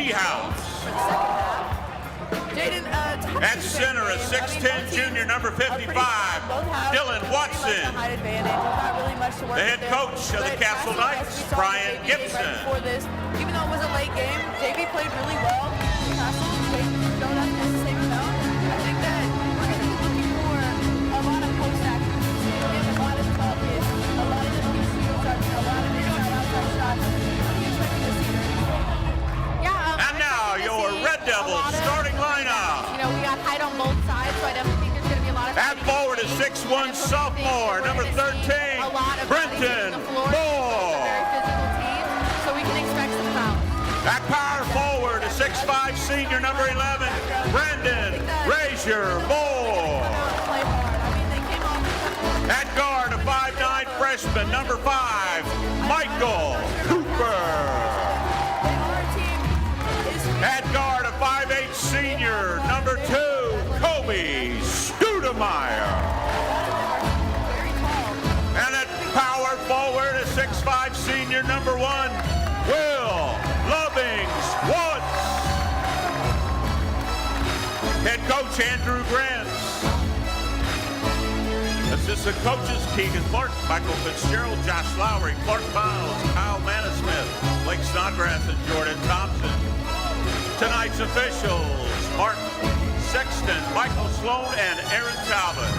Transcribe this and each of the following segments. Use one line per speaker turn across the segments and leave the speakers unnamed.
D-House.
For the second half. Jaden,
at center, a 6'10 junior, number 55, Dylan Watson. The head coach of the Castle Knights, Brian Gibson.
Before this, even though it was a late game, JV played really well. Castle showed up at the same amount. I think that we're going to be looking for a lot of post action. We have a lot of buckets, a lot of different shoots, a lot of inside outside shots. What are you expecting to see?
And now your Red Devils starting lineup.
You know, we got height on both sides, so I definitely think there's going to be a lot of.
At forward is 6'1 sophomore, number 13, Brenton Moore.
Very physical team, so we can expect some fouls.
At power forward is 6'5 senior, number 11, Brandon Razier Moore. At guard, a 5'9 freshman, number 5, Michael Cooper. At guard, a 5'8 senior, number 2, Kobe Studemeyer. And at power forward, a 6'5 senior, number 1, Will Lovings-Woods. Head coach, Andrew Grants. Assistant coaches, Keegan Clark, Michael Fitzgerald, Josh Lowry, Clark Miles, Kyle Manasmith, Blake Snodgrass, and Jordan Thompson. Tonight's officials, Mark Sexton, Michael Sloan, and Aaron Talbot.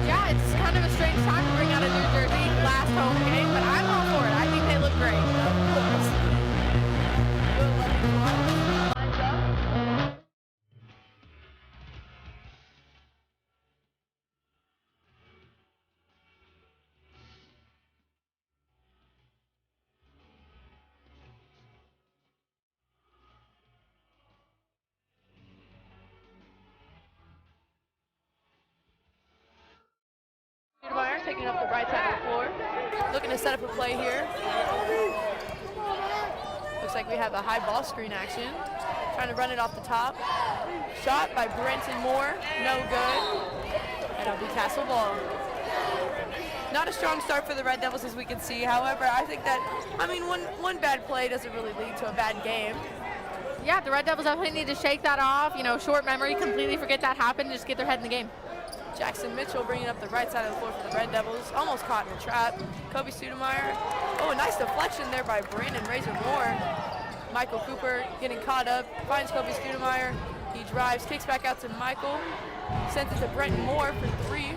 Yeah, it's kind of a strange time to bring out a New Jersey last home game, but I'm all for it. I think they look great.
Taking up the right side of the floor. Looking to set up a play here. Looks like we have a high ball screen action. Trying to run it off the top. Shot by Brenton Moore. No good. And it'll be Castle ball. Not a strong start for the Red Devils as we can see. However, I think that, one bad play doesn't really lead to a bad game.
Yeah, the Red Devils definitely need to shake that off. You know, short memory, completely forget that happened, just get their head in the game.
Jackson Mitchell bringing up the right side of the floor for the Red Devils. Almost caught in the trap. Kobe Studemeyer. Oh, a nice deflection there by Brandon Razier Moore. Michael Cooper getting caught up. Finds Kobe Studemeyer. He drives, kicks back out to Michael. Sends it to Brenton Moore for 3.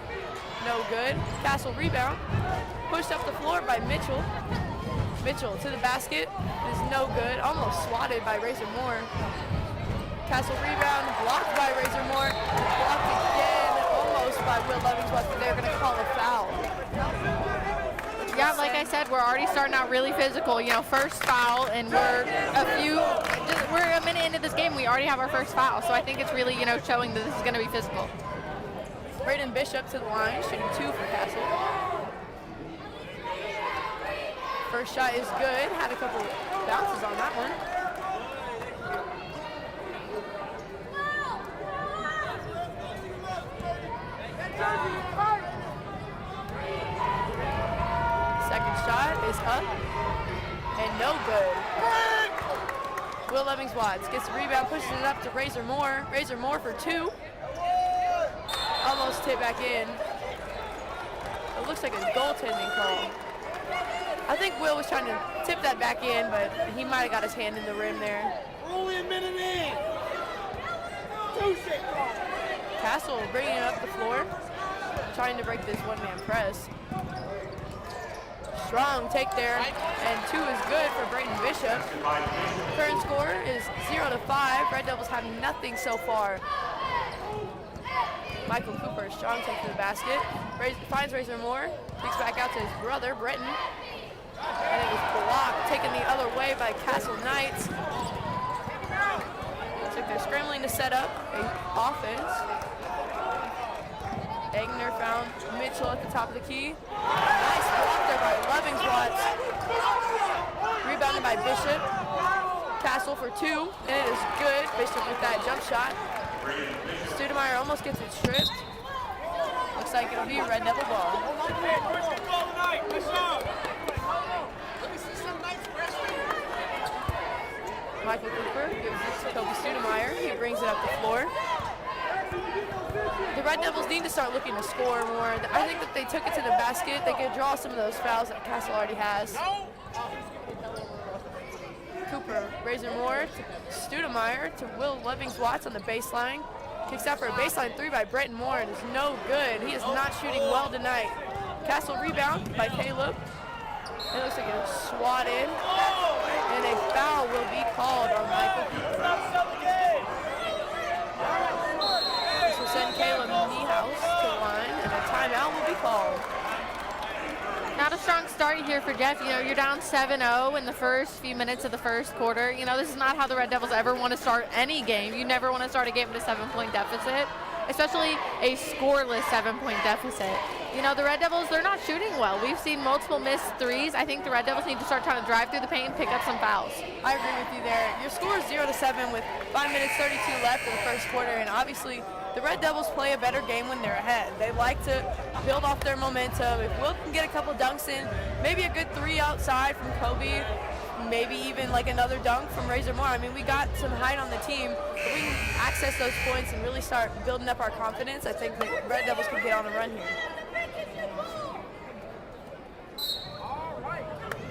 No good. Castle rebound. Pushed up the floor by Mitchell. Mitchell to the basket. Is no good. Almost swatted by Razier Moore. Castle rebound. Blocked by Razier Moore. Blocked again. By Will Lovings-Woods, but they're going to call a foul.
Yeah, like I said, we're already starting out really physical. You know, first foul, and we're a minute into this game. We already have our first foul, so I think it's really, showing that this is going to be physical.
Braden Bishop to the line, shooting 2 for Castle. First shot is good. Had a couple bounces on that one. Second shot is up and no good. Will Lovings-Woods gets the rebound, pushes it up to Razier Moore. Razier Moore for 2. Almost tipped back in. It looks like a goaltending call. I think Will was trying to tip that back in, but he might have got his hand in the rim there.
Only a minute in.
Castle bringing it up the floor, trying to break this one-man press. Strong take there, and 2 is good for Braden Bishop. Current score is 0-5. Red Devils have nothing so far. Michael Cooper, strong take to the basket. Finds Razier Moore, kicks back out to his brother, Brenton. And it is blocked, taken the other way by Castle Knights. Looks like they're scrambling to set up an offense. Egner found Mitchell at the top of the key. Nice block there by Lovings-Woods. Rebounded by Bishop. Castle for 2, and it is good. Bishop with that jump shot. Studemeyer almost gets it stripped. looks like it'll be Red Devil ball. Michael Cooper gives it to Kobe Studemeyer. He brings it up the floor. The Red Devils need to start looking to score more. I think that they took it to the basket. They could draw some of those fouls that Castle already has. Cooper, Razor Moore to Studemeyer to Will Levings-Watts on the baseline. Kicks out for a baseline three by Brenton Moore and is no good. He is not shooting well tonight. Castle rebound by Caleb. It looks like it's swatted. And a foul will be called on Michael Cooper. This will send Caleb Niehaus to the line, and a timeout will be called.
Not a strong start here for Jeff. You know, you're down 7-0 in the first few minutes of the first quarter. You know, this is not how the Red Devils ever want to start any game. You never want to start a game with a 7-point deficit, especially a scoreless 7-point deficit. You know, the Red Devils, they're not shooting well. We've seen multiple missed threes. I think the Red Devils need to start trying to drive through the paint and pick up some fouls.
I agree with you there. Your score is 0-7 with 5 minutes 32 left in the first quarter, and obviously the Red Devils play a better game when they're ahead. They like to build off their momentum. If Will can get a couple dunks in, maybe a good three outside from Kobe, maybe even like another dunk from Razor Moore. I mean, we got some height on the team. If we can access those points and really start building up our confidence, I think the Red Devils can get on a run here.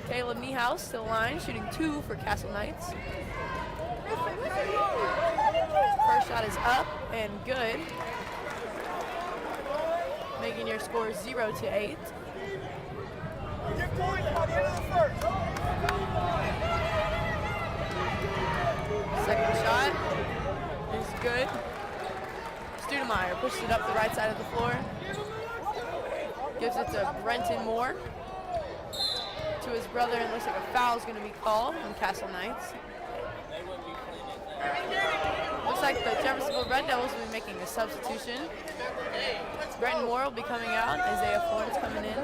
Caleb Niehaus to the line, shooting 2 for Castle Knights. First shot is up and good, making your score 0-8. Second shot is good. Studemeyer pushes it up the right side of the floor. Gives it to Brenton Moore. To his brother, and looks like a foul is going to be called on Castle Knights. Looks like the Jeffersonville Red Devils will be making a substitution. Brenton Moore will be coming out. Isaiah Florence coming in.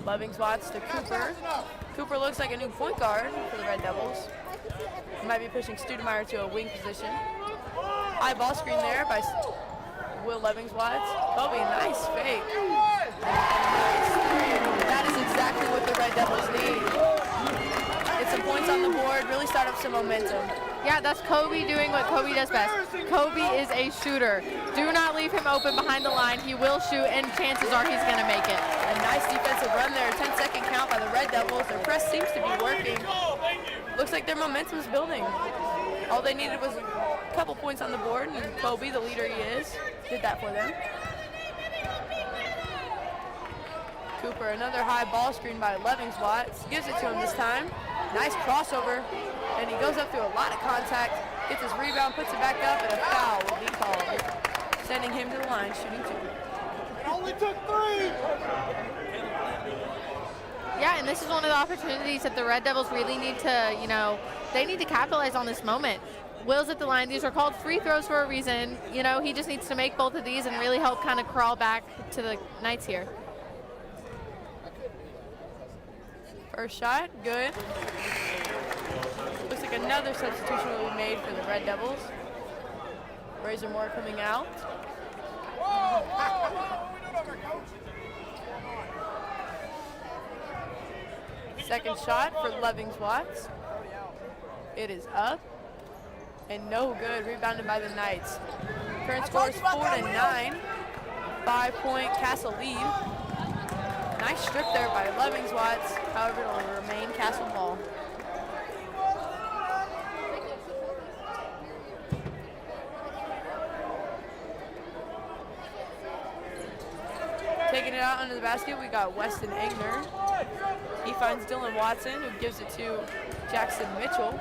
Levings-Watts to Cooper. Cooper looks like a new point guard for the Red Devils. He might be pushing Studemeyer to a wing position. High ball screen there by Will Levings-Watts. Kobe, nice fake. Nice three. That is exactly what the Red Devils need. Get some points on the board, really start up some momentum.
Yeah, that's Kobe doing what Kobe does best. Kobe is a shooter. Do not leave him open behind the line. He will shoot, and chances are he's going to make it.
A nice defensive run there. 10-second count by the Red Devils. Their press seems to be working. Looks like their momentum is building. All they needed was a couple points on the board, and Kobe, the leader he is, did that for them. Cooper, another high ball screen by Levings-Watts. Gives it to him this time. Nice crossover, and he goes up through a lot of contact, gets his rebound, puts it back up, and a foul will be called, sending him to the line, shooting 2.
It only took 3.
Yeah, and this is one of the opportunities that the Red Devils really need to, you know, they need to capitalize on this moment. Will's at the line. These are called free throws for a reason. You know, he just needs to make both of these and really help kind of crawl back to the Knights here.
First shot, good. Looks like another substitution will be made for the Red Devils. Razor Moore coming out. Second shot for Levings-Watts. It is up and no good. Rebounded by the Knights. Current score is 4-9. 5-point Castle lead. Nice strip there by Levings-Watts. However, it will remain Castle ball. Taking it out under the basket, we got Weston Egner. He finds Dylan Watson, who gives it to Jackson Mitchell.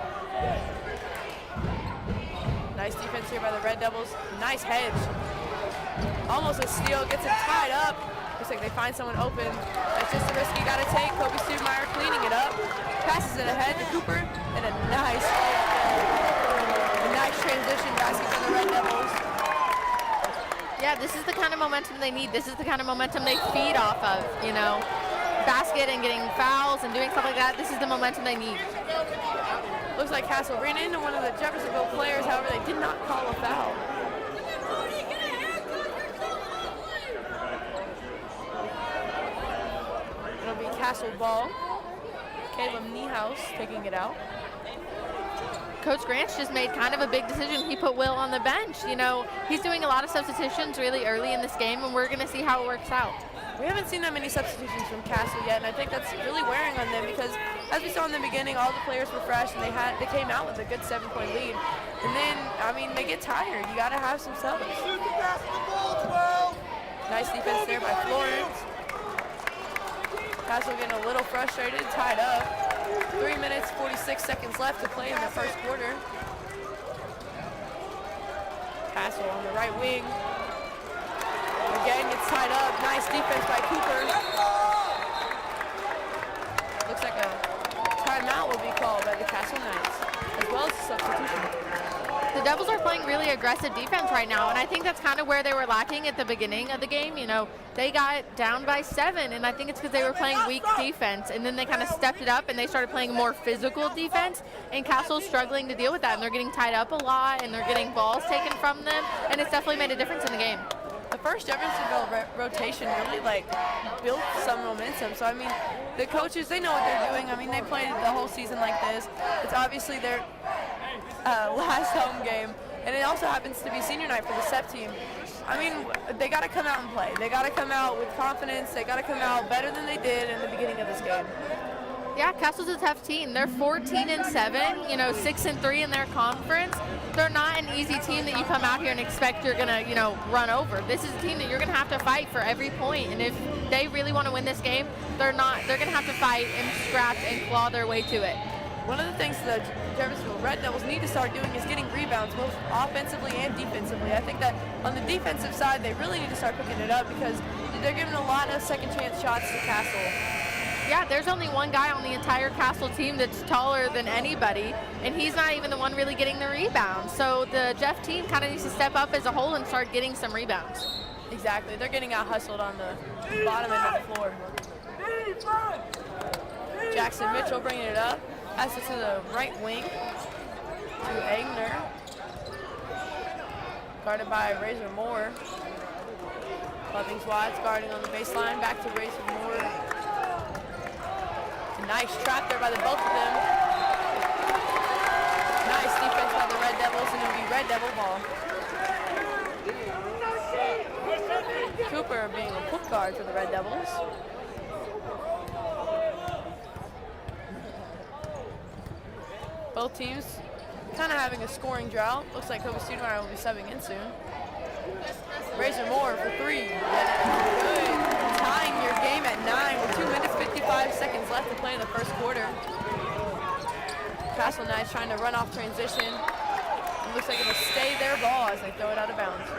Nice defense here by the Red Devils. Nice hedge. Almost a steal, gets him tied up. Looks like they find someone open. That's just the risk you gotta take. Kobe Studemeyer cleaning it up. Passes it ahead to Cooper, and a nice layup there. A nice transition basket for the Red Devils.
Yeah, this is the kind of momentum they need. This is the kind of momentum they feed off of, you know. Basket and getting fouls and doing stuff like that. This is the momentum they need.
Looks like Castle ran into one of the Jeffersonville players, however, they did not call a foul. It'll be Castle ball. Caleb Niehaus taking it out.
Coach Grant's just made kind of a big decision. He put Will on the bench. You know, he's doing a lot of substitutions really early in this game, and we're going to see how it works out.
We haven't seen that many substitutions from Castle yet, and I think that's really wearing on them because, as we saw in the beginning, all the players were fresh, and they came out with a good 7-point lead. And then, I mean, they get tired. You got to have some subs. Nice defense there by Florence. Castle getting a little frustrated, tied up. 3 minutes, 46 seconds left to play in the first quarter. Castle on the right wing. Again, gets tied up. Nice defense by Cooper. Looks like a timeout will be called by the Castle Knights, as well as a substitution.
The Devils are playing really aggressive defense right now, and I think that's kind of where they were lacking at the beginning of the game. You know, they got down by 7, and I think it's because they were playing weak defense, and then they kind of stepped it up, and they started playing more physical defense, and Castle's struggling to deal with that, and they're getting tied up a lot, and they're getting balls taken from them, and it's definitely made a difference in the game.
The first Jeffersonville rotation really built some momentum. So I mean, the coaches, they know what they're doing. I mean, they played the whole season like this. It's obviously their last home game, and it also happens to be senior night for the SEP team. I mean, they got to come out and play. They got to come out with confidence. They got to come out better than they did in the beginning of this game.
Yeah, Castle's a tough team. They're 14-7, you know, 6-3 in their conference. They're not an easy team that you come out here and expect you're going to, you know, run over. This is a team that you're going to have to fight for every point. And if they really want to win this game, they're going to have to fight and scratch and claw their way to it.
One of the things the Jeffersonville Red Devils need to start doing is getting rebounds, both offensively and defensively. I think that on the defensive side, they really need to start picking it up because they're giving a lot of second chance shots to Castle.
Yeah, there's only one guy on the entire Castle team that's taller than anybody, and he's not even the one really getting the rebounds. So the Jeff team kind of needs to step up as a whole and start getting some rebounds.
Exactly. They're getting out-hustled on the bottom end of the floor. Jackson Mitchell bringing it up. Passes to the right wing to Egner. Guarded by Razor Moore. Lovings Watts guarding on the baseline. Back to Razor Moore. Nice trap there by the both of them. Nice defense by the Red Devils, and it'll be Red Devil ball. Cooper being a point guard for the Red Devils. Both teams kind of having a scoring drought. Looks like Kobe Studemeyer will be subbing in soon. Razor Moore for 3. Good. Tying your game at 9 with 2 minutes, 55 seconds left to play in the first quarter. Castle Knights trying to run off transition. It looks like it'll stay their ball as they throw it out of bounds.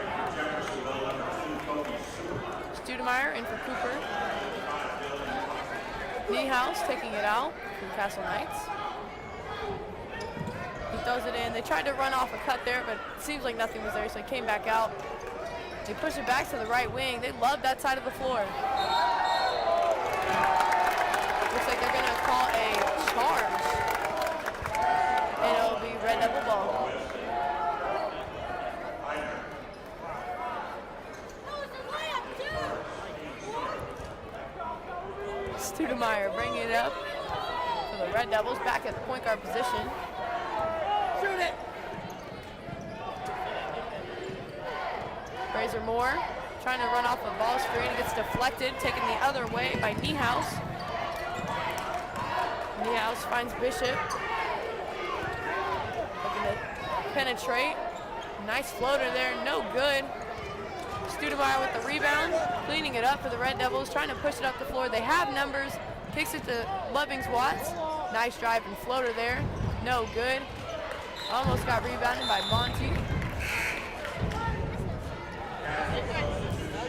Studemeyer in for Cooper. Niehaus taking it out from Castle Knights. He throws it in. They tried to run off a cut there, but it seems like nothing was there, so he came back out. They push it back to the right wing. They love that side of the floor. Looks like they're going to call a charge. And it'll be Red Devil ball. Studemeyer bringing it up for the Red Devils back at the point guard position. Shoot it. Razor Moore trying to run off a ball screen. It gets deflected, taken the other way by Niehaus. Niehaus finds Bishop. Looking to penetrate. Nice floater there, no good. Studemeyer with the rebound, cleaning it up for the Red Devils, trying to push it up the floor. They have numbers, kicks it to Lovings Watts. Nice drive and floater there, no good. Almost got rebounded by Monty.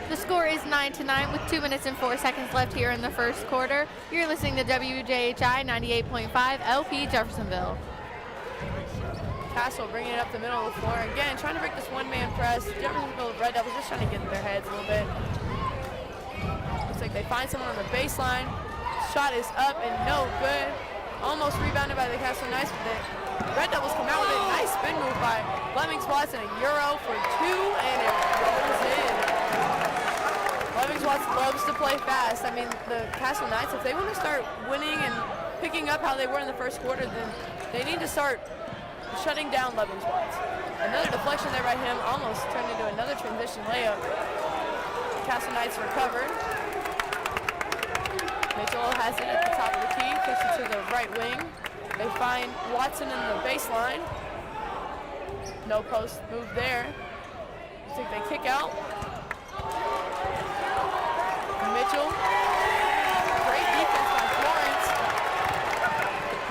The score is 9-9 with 2 minutes and 4 seconds left here in the first quarter. You're listening to WJHI 98.5 LP Jeffersonville.
Castle bringing it up the middle of the floor. Again, trying to break this one-man press. Jeffersonville Red Devils just trying to get in their heads a little bit. Looks like they find someone on the baseline. Shot is up and no good. Almost rebounded by the Castle Knights, but Red Devils come out with a nice spin move by Fleming Watts and a Euro for 2, and it rolls in. Fleming Watts loves to play fast. I mean, the Castle Knights, if they want to start winning and picking up how they were in the first quarter, then they need to start shutting down Levin Watts. Another deflection there by him, almost turned into another transition layup. Castle Knights recovered. Mitchell has it at the top of the key, kicks it to the right wing. They find Watson in the baseline. No post move there. I think they kick out. Mitchell. Great defense by Florence.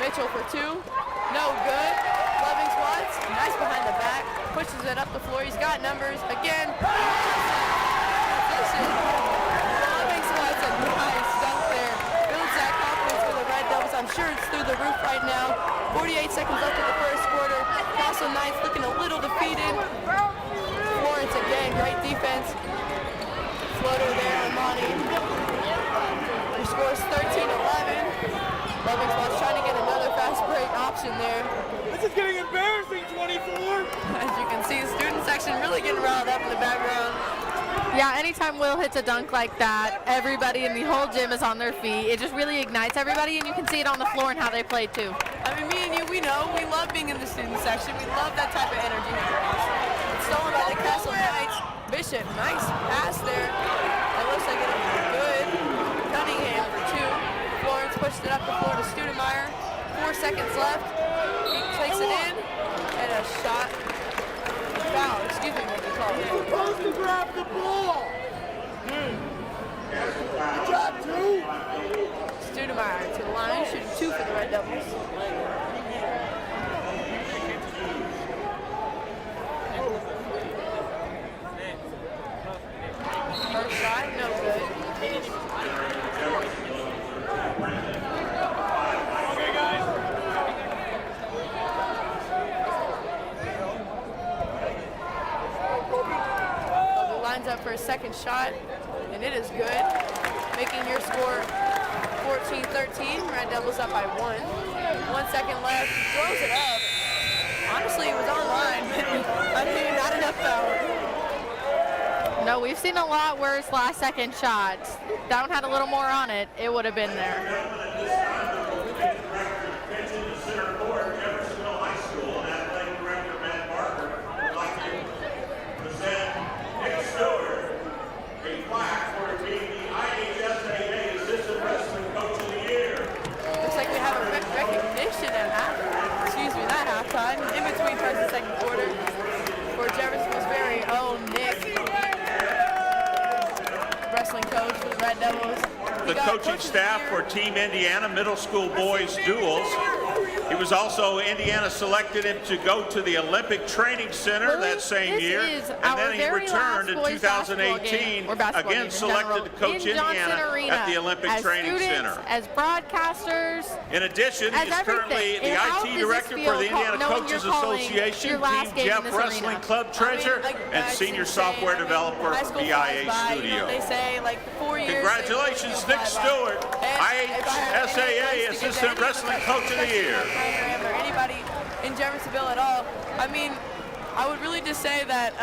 Mitchell for 2. No good. Lovings Watts. Nice behind the back. Pushes it up the floor. He's got numbers. Again. Lovings Watts, a nice dunk there. Builds that confidence for the Red Devils. I'm sure it's through the roof right now. 48 seconds left in the first quarter. Castle Knights looking a little defeated. Florence again, great defense. Floater there, Amani. Their score is 13-11. Lovings Watts trying to get another fast break option there.
This is getting embarrassing, 24.
As you can see, the student section really getting riled up in the background.
Yeah, anytime Will hits a dunk like that, everybody in the whole gym is on their feet. It just really ignites everybody, and you can see it on the floor and how they play too.
I mean, me and you, we know, we love being in the student section. We love that type of energy. It's stolen by the Castle Knights. Bishop, nice pass there. It looks like it'll be good. Cunningham for 2. Florence pushed it up the floor to Studemeyer. 4 seconds left. He takes it in, and a shot. Foul, excuse me, what they call it.
Supposed to grab the ball. Good job, 2.
Studemeyer to the line, shooting 2 for the Red Devils. First shot, no good.
Okay, guys.
Kobe lines up for a second shot, and it is good. Making your score 14-13. Red Devils up by 1. 1 second left. Throws it up. Honestly, it was online. I mean, not enough power.
No, we've seen a lot worse last second shots. That one had a little more on it. It would have been there.
Jeffersonville High School and Athletic Director Matt Barker would like to present Nick Stewart a plaque for being the IHSAA Assistant Wrestling Coach of the Year.
Looks like we have a recognition at that halftime, in between first and second quarter, for Jeffersonville's very own Nick, wrestling coach for the Red Devils.
The coaching staff for Team Indiana Middle School Boys Duels. He was also, Indiana selected him to go to the Olympic Training Center that same year. And then he returned in 2018, again selected to coach Indiana at the Olympic Training Center.
As broadcasters,
in addition, he is currently the IT director for the Indiana Coaches Association, Team Jeff Wrestling Club Treasurer, and senior software developer for BIA Studio.
They say like 4 years.
Congratulations, Nick Stewart, IHSAA Assistant Wrestling Coach of the Year.
Or anybody in Jeffersonville at all. I mean, I would really just say that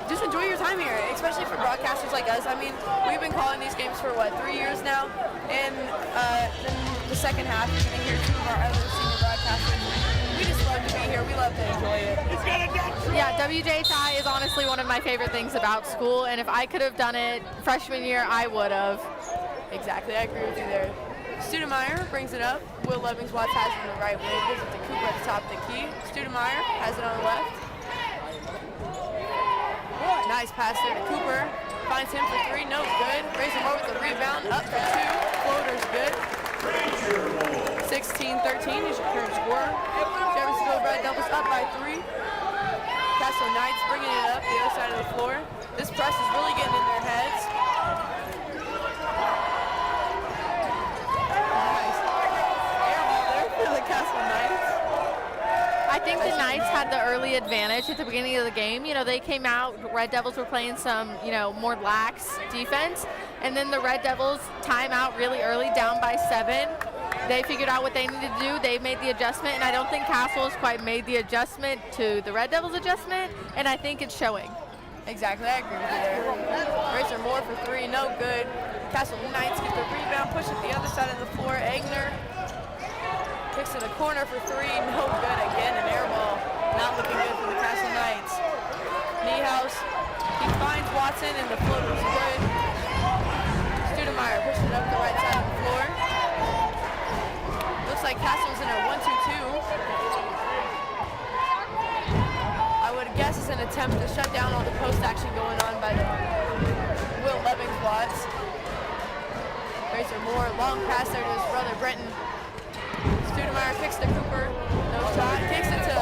just enjoy your time here, especially for broadcasters like us. I mean, we've been calling these games for, 3 years now? And in the second half, you're going to hear 2 of our other senior broadcasters. We just love to be here. We love to enjoy it.
yeah, WJHI is honestly one of my favorite things about school, and if I could have done it freshman year, I would have.
Exactly, I agree with you there. Studemeyer brings it up. Will Lovings-Watts has it on the right wing. Gives it to Cooper at the top of the key. Studemeyer has it on the left. Nice pass there to Cooper. Finds him for 3, no good. Razor Moore with the rebound, up for 2. Floater's good. 16-13 is your current score. Jeffersonville Red Devils up by 3. Castle Knights bringing it up the other side of the floor. This press is really getting in their heads.
I think the Knights had the early advantage at the beginning of the game. You know, they came out, Red Devils were playing some, more lax defense, and then the Red Devils time out really early, down by 7. They figured out what they needed to do. They made the adjustment, and I don't think Castle has quite made the adjustment to the Red Devils adjustment, and I think it's showing.
Exactly, I agree with you there. Razor Moore for 3, no good. Castle Knights get the rebound, push it the other side of the floor. Egner kicks to the corner for 3, no good. Again, an air ball. Not looking good for the Castle Knights. Niehaus, he finds Watson, and the floater's good. Studemeyer pushes it up the right side of the floor. Looks like Castle's in a 1-2-2. I would guess it's an attempt to shut down all the post action going on by the Will Levings Watts. Razor Moore, long pass there to his brother Brenton. Studemeyer kicks to Cooper, no shot. Kicks it to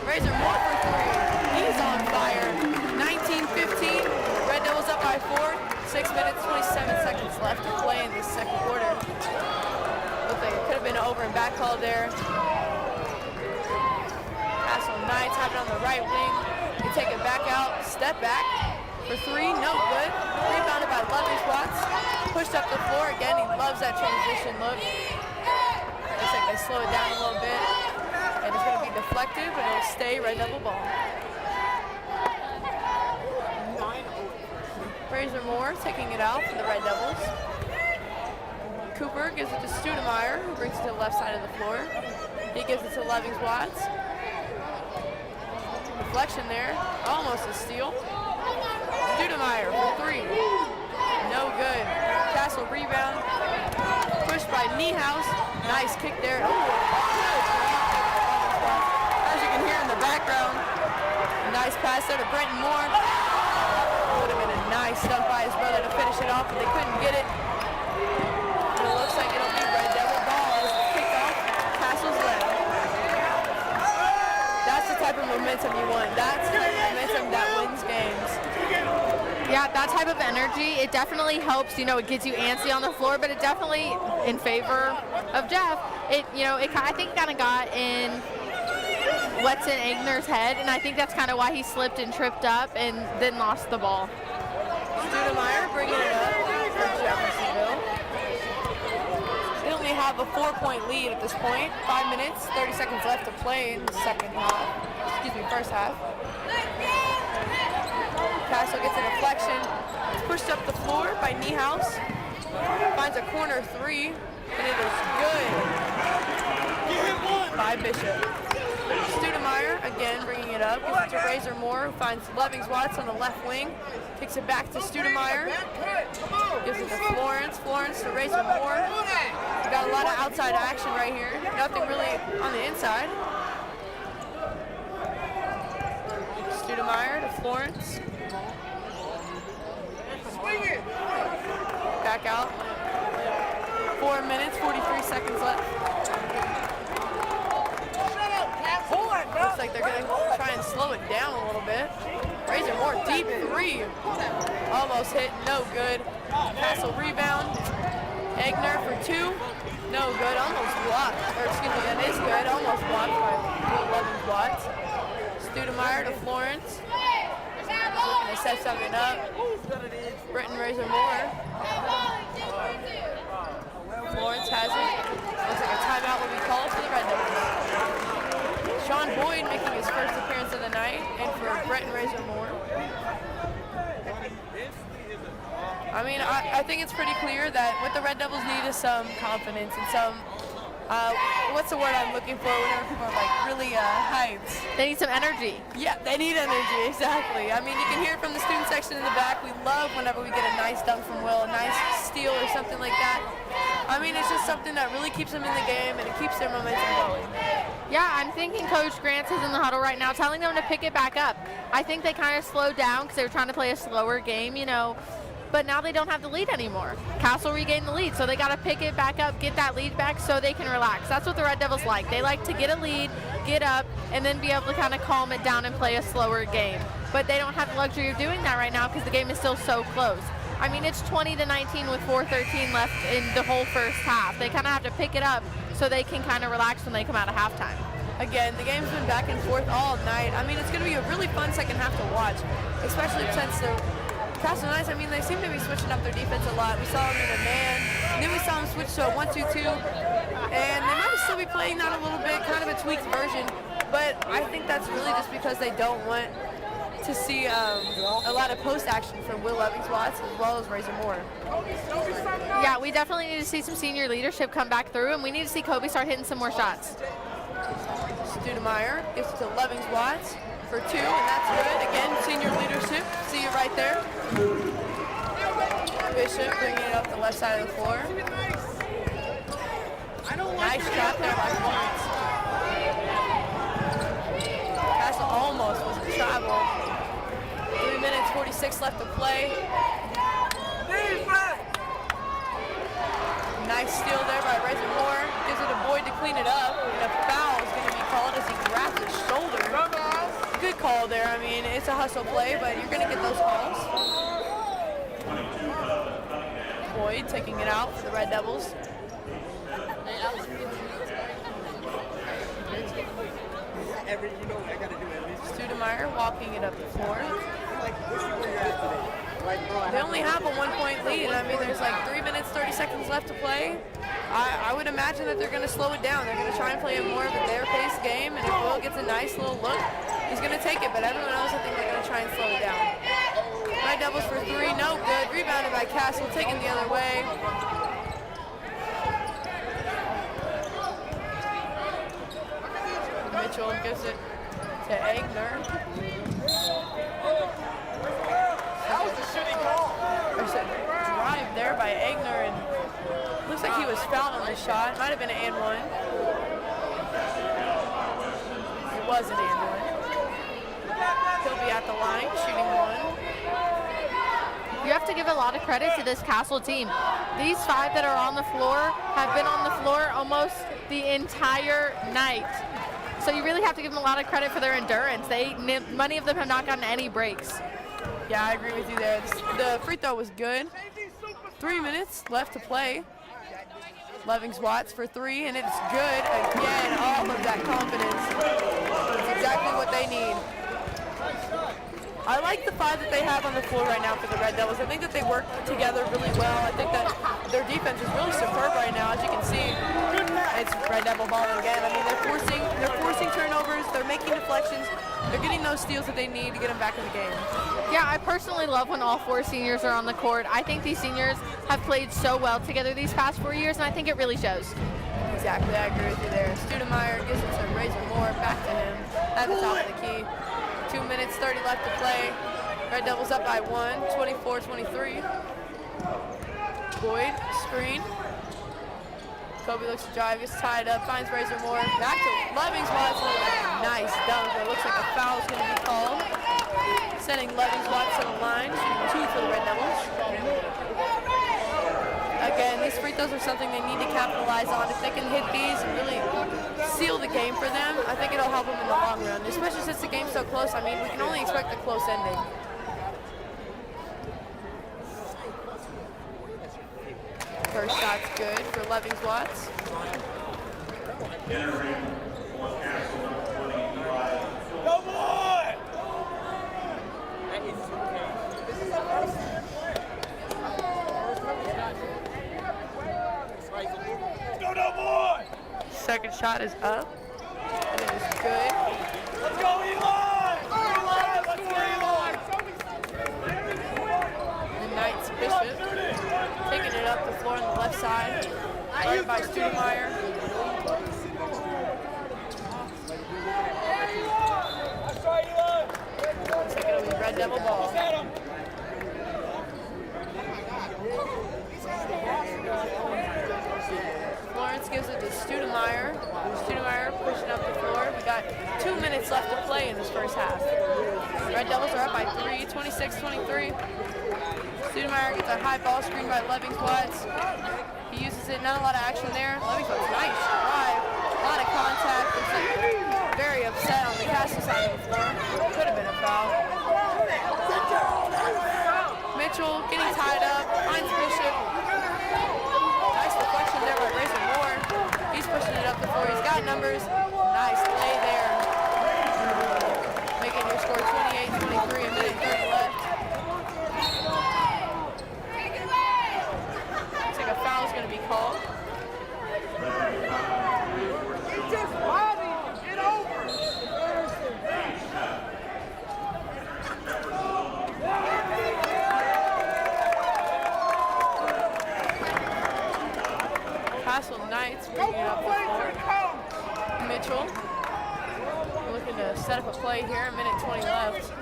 Razor Moore for 3. He's on fire. 19-15, Red Devils up by 4. 6 minutes, 27 seconds left to play in this second quarter. Looks like it could have been an over and back call there. Castle Knights have it on the right wing. They take it back out, step back for 3, no good. Rebounded by Levings Watts. Pushed up the floor again. He loves that transition look. Looks like they slow it down a little bit. And it's going to be deflected, but it'll stay Red Devil ball. Razor Moore taking it out for the Red Devils. Cooper gives it to Studemeyer, who brings it to the left side of the floor. He gives it to Levings Watts. Deflection there, almost a steal. Studemeyer for 3, no good. Castle rebound, pushed by Niehaus. Nice kick there. Ooh, as you can hear in the background, a nice pass there to Brenton Moore. Would have been a nice stuff by his brother to finish it off, but they couldn't get it. And it looks like it'll be Red Devil ball as it's kicked off. Castle's left. That's the type of momentum you want. That's the type of momentum that wins games.
Yeah, that type of energy, it definitely helps. You know, it gets you antsy on the floor, but it definitely, in favor of Jeff, I think it kind of got in Wetson Egner's head, and I think that's kind of why he slipped and tripped up and then lost the ball.
Studemeyer bringing it up for Jeffersonville. They only have a 4-point lead at this point. 5 minutes, 30 seconds left to play in the first half. Castle gets a deflection. It's pushed up the floor by Niehaus. Finds a corner 3, and it is good by Bishop. Studemeyer again bringing it up. Gives it to Razor Moore, who finds Levings Watts on the left wing. Kicks it back to Studemeyer. Gives it to Florence. Florence to Razor Moore. We got a lot of outside action right here. Nothing really on the inside. Studemeyer to Florence. Back out. 4 minutes, 43 seconds left. Looks like they're going to try and slow it down a little bit. Razor Moore, deep 3. Almost hit, no good. Castle rebound. Egner for 2. No good, almost blocked. Or excuse me, that is good. Almost blocked by Will Levings Watts. Studemeyer to Florence. Looking to set something up. Britton Razor Moore. Florence has it. Looks like a timeout will be called for the Red Devils. Sean Boyd making his first appearance of the night, and for Bretton Razor Moore. I mean, I think it's pretty clear that what the Red Devils need is some confidence and some, what's the word I'm looking for whenever people are like really hyped?
They need some energy.
Yeah, they need energy, exactly. I mean, you can hear it from the student section in the back. We love whenever we get a nice dunk from Will, a nice steal or something like that. I mean, it's just something that really keeps them in the game and it keeps their momentum going.
Yeah, I'm thinking Coach Grants is in the huddle right now telling them to pick it back up. I think they kind of slowed down because they were trying to play a slower game, but now they don't have the lead anymore. Castle regained the lead, so they got to pick it back up, get that lead back so they can relax. That's what the Red Devils like. They like to get a lead, get up, and then be able to kind of calm it down and play a slower game. But they don't have the luxury of doing that right now because the game is still so close. I mean, it's 20-19 with 4:13 left in the whole first half. They kind of have to pick it up so they can kind of relax when they come out of halftime.
Again, the game's been back and forth all night. I mean, it's going to be a really fun second half to watch, especially since the Castle Knights, I mean, they seem to be switching up their defense a lot. We saw them in a man, and then we saw them switch to a 1-2-2, and they might still be playing that a little bit, kind of a tweaked version, but I think that's really just because they don't want to see a lot of post action from Will Lovings-Watts as well as Razor Moore.
Yeah, we definitely need to see some senior leadership come back through, and we need to see Kobe start hitting some more shots.
Studemeyer gives it to Lovings-Watts for 2, and that's good. Again, senior leadership. See you right there. Bishop bringing it up the left side of the floor. Nice trap there by Florence. Castle almost was a travel. 3 minutes, 46 left to play. Nice steal there by Razor Moore. Gives it to Boyd to clean it up. And a foul is going to be called as he grabs his shoulder. Good call there. I mean, it's a hustle play, but you're going to get those calls. Boyd taking it out for the Red Devils. Studemeyer walking it up the floor. They only have a 1-point lead. I mean, there's like 3 minutes, 30 seconds left to play. I would imagine that they're going to slow it down. They're going to try and play a more of a their-paced game, and if Will gets a nice little look, he's going to take it, but everyone else, I think they're going to try and slow it down. Red Devils for 3, no good. Rebounded by Castle, taken the other way. Mitchell gives it to Egner.
That was a shitty call.
There's a drive there by Egner, and looks like he was fouled on the shot. Might have been an and one. It was an and one. He'll be at the line, shooting one.
You have to give a lot of credit to this Castle team. These 5 that are on the floor have been on the floor almost the entire night. So you really have to give them a lot of credit for their endurance. Many of them have not gotten any breaks.
Yeah, I agree with you there. The free throw was good. 3 minutes left to play. Lovings-Watts for 3, and it's good. Again, all of that confidence. It's exactly what they need. I like the 5 that they have on the floor right now for the Red Devils. I think that they work together really well. I think that their defense is really superb right now. As you can see, it's Red Devil ball again. I mean, they're forcing turnovers. They're making deflections. They're getting those steals that they need to get them back in the game.
Yeah, I personally love when all 4 seniors are on the court. I think these seniors have played so well together these past 4 years, and I think it really shows.
Exactly, I agree with you there. Studemeyer gives it to Razor Moore, back to him at the top of the key. 2 minutes, 30 left to play. Red Devils up by 1, 24-23. Boyd, screen. Kobe looks to drive, gets tied up, finds Razor Moore. Back to Lovings-Watts. Nice dunk. It looks like a foul is going to be called. Sending Lovings-Watts to the line, shooting 2 for the Red Devils. Again, these free throws are something they need to capitalize on. If they can hit these and really seal the game for them, I think it'll help them in the long run, especially since the game's so close. I mean, we can only expect a close ending. First shot's good for Lovings-Watts.
Come on! Go, no boy!
Second shot is up, and it is good.
Let's go, Eli! Let's go, Eli!
The Knights Bishop taking it up the floor on the left side, guarded by Studemeyer.
That's right, Eli!
Looks like it'll be Red Devil ball. Florence gives it to Studemeyer. Studemeyer pushing up the floor. We got 2 minutes left to play in this first half. Red Devils are up by 3, 26-23. Studemeyer gets a high ball screen by Lovings-Watts. He uses it, not a lot of action there. Lovings-Watts, nice drive. A lot of contact. Looks very upset on the Castle side of the floor. Could have been a foul. Mitchell getting tied up, finds Bishop. Nice deflection there by Razor Moore. He's pushing it up the floor. He's got numbers. Nice play there. Making your score 28-23, a minute 30 left. Knights bringing it up the floor. Mitchell looking to set up a play here, 1:20 left.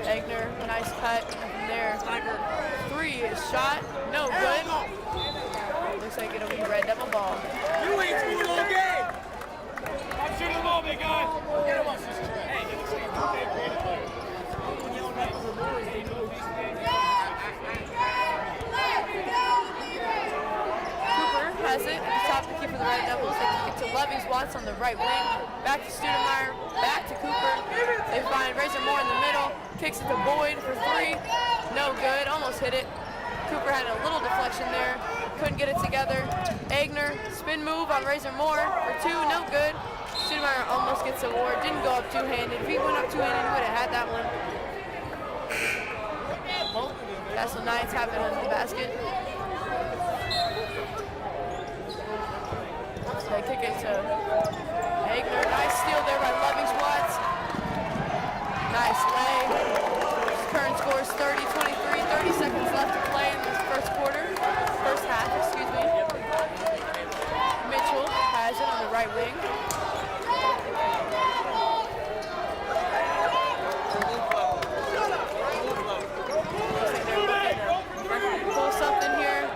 Egner, nice cut from there. 3 is shot, no good. Looks like it'll be Red Devil ball.
You ain't scored all game. I'm shooting the ball, big guy. Get him on, sister. Hey, you can say you're okay, great player.
Cooper has it at the top of the key for the Red Devils. They kick it to Levy's Watts on the right wing. Back to Studemeyer, back to Cooper. They find Razor Moore in the middle. Kicks it to Boyd for 3. No good, almost hit it. Cooper had a little deflection there. Couldn't get it together. Egner, spin move on Razor Moore for 2, no good. Studemeyer almost gets the award. Didn't go up two-handed. If he went up two-handed, he would have had that one. Castle Knights have it under the basket. So they kick it to Egner. Nice steal there by Levy's Watts. Nice lay. Current score is 30-23. 30 seconds left to play in this first half, excuse me. Mitchell has it on the right wing. Pull something here.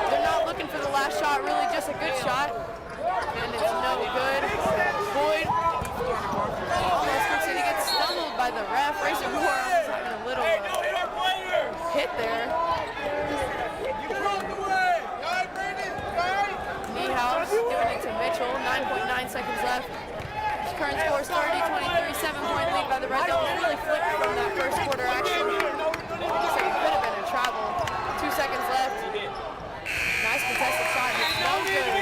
They're not looking for the last shot, really just a good shot. And it's no good. Boyd almost looks like he gets stumbled by the ref. Razor Moore almost having a little hit there. Niehaus giving it to Mitchell. 9.9 seconds left. Current score is 30-23. 7-point lead by the Red Devils. Really flipped from that first quarter, actually. Looks like it could have been a travel. 2 seconds left. Nice contested shot. It's no good.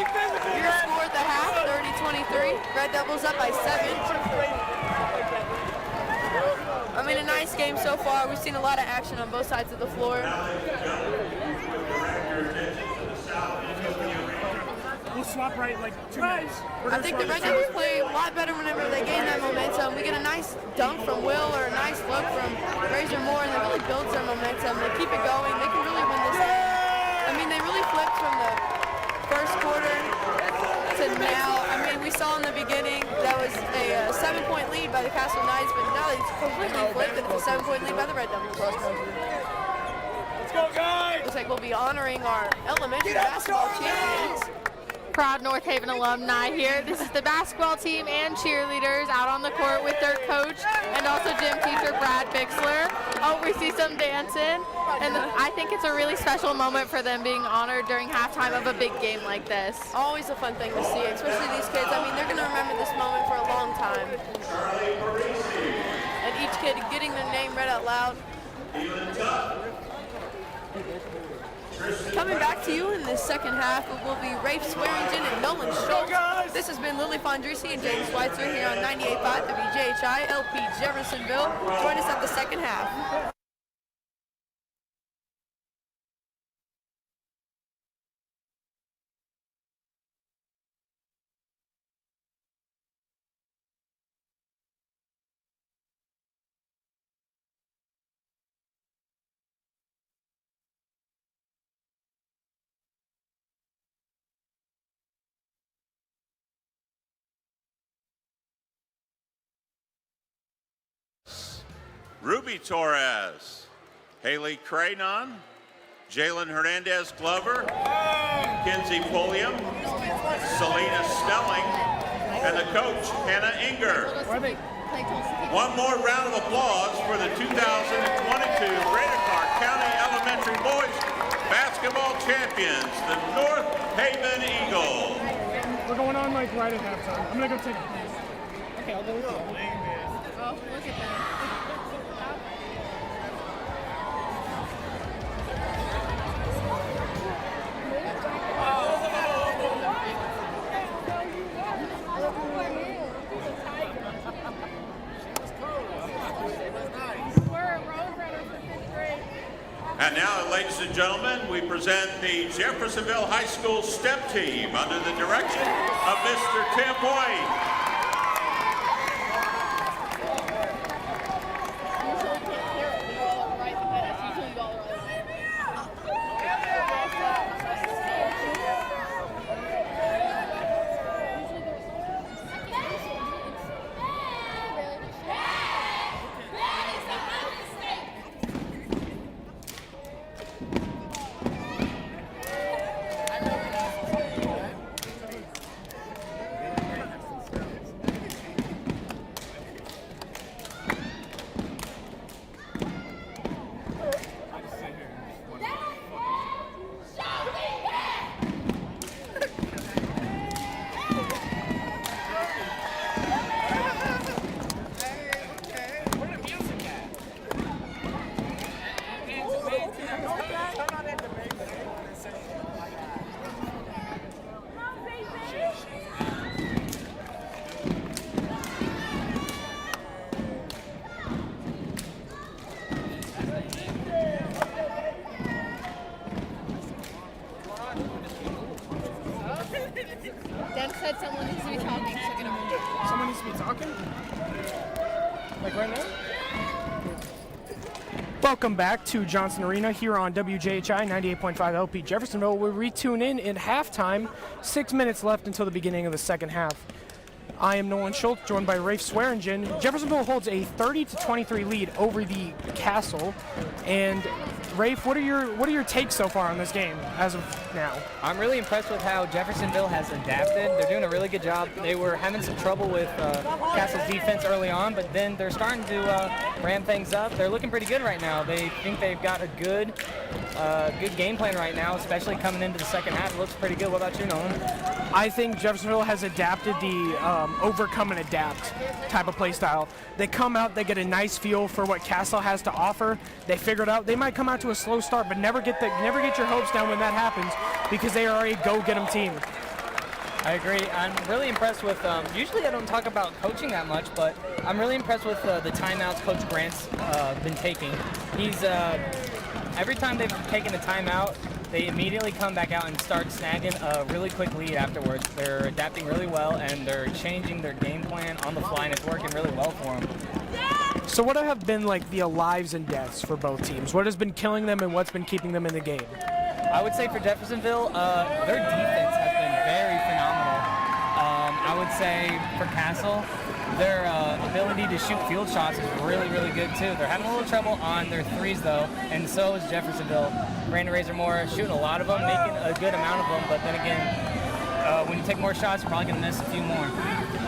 Your score at the half, 30-23. Red Devils up by 7. I mean, a nice game so far. We've seen a lot of action on both sides of the floor.
We'll swap right like 2 minutes.
I think the Red Devils play a lot better whenever they gain that momentum. We get a nice dunk from Will or a nice look from Razor Moore, and that really builds their momentum. They keep it going. They can really win this game. I mean, they really flipped from the first quarter to now. I mean, we saw in the beginning that was a 7-point lead by the Castle Knights, but now it's completely flipped and it's a 7-point lead by the Red Devils.
Let's go, guys.
Looks like we'll be honoring our elementary basketball champions.
Proud North Haven alumni here. This is the basketball team and cheerleaders out on the court with their coach and also gym teacher Brad Bixler. Oh, we see some dancing. And I think it's a really special moment for them being honored during halftime of a big game like this.
Always a fun thing to see, especially these kids. I mean, they're going to remember this moment for a long time. And each kid getting their name read out loud. Coming back to you in the second half, it will be Rafe Swearingen and Nolan Schultz. This has been Lily Fondrisi and James Schweitzer here on 98.5 WJHI LP Jeffersonville. Join us at the second half.
Ruby Torres, Haley Cranon, Jalen Hernandez Glover, Kinsey Pulliam, Selena Stelling, and the coach, Hannah Inger. One more round of applause for the 2022 Greater Clark County Elementary Boys Basketball Champions, the North Haven Eagles.
We're going on like right at halftime. I'm gonna go take a piece. Okay, I'll go with you.
Oh, look at that.
And now, ladies and gentlemen, we present the Jeffersonville High School STEP team under the direction of Mr. Tim White.
Welcome back to Johnson Arena here on WJHI 98.5 LP Jeffersonville. We retune in halftime. 6 minutes left until the beginning of the second half. I am Nolan Schultz, joined by Rafe Swearingen. Jeffersonville holds a 30-23 lead over the Castle. And Rafe, what are your takes so far on this game as of now?
I'm really impressed with how Jeffersonville has adapted. They're doing a really good job. They were having some trouble with Castle's defense early on, but then they're starting to ramp things up. They're looking pretty good right now. They think they've got a good game plan right now, especially coming into the second half. It looks pretty good. What about you, Nolan?
I think Jeffersonville has adapted the overcome and adapt type of play style. They come out, they get a nice feel for what Castle has to offer. They figure it out. They might come out to a slow start, but never get your hopes down when that happens, because they are a go-get-'em team.
I agree. I'm really impressed with, usually I don't talk about coaching that much, but I'm really impressed with the timeouts Coach Grant's been taking. He's, every time they've taken a timeout, they immediately come back out and start snagging a really quick lead afterwards. They're adapting really well, and they're changing their game plan on the fly, and it's working really well for them.
So what have been like the lives and deaths for both teams? What has been killing them and what's been keeping them in the game?
I would say for Jeffersonville, their defense has been very phenomenal. I would say for Castle, their ability to shoot field shots is really, really good too. They're having a little trouble on their threes though, and so is Jeffersonville. Brandon Razor Moore shooting a lot of them, making a good amount of them, but then again, when you take more shots, you're probably going to miss a few more.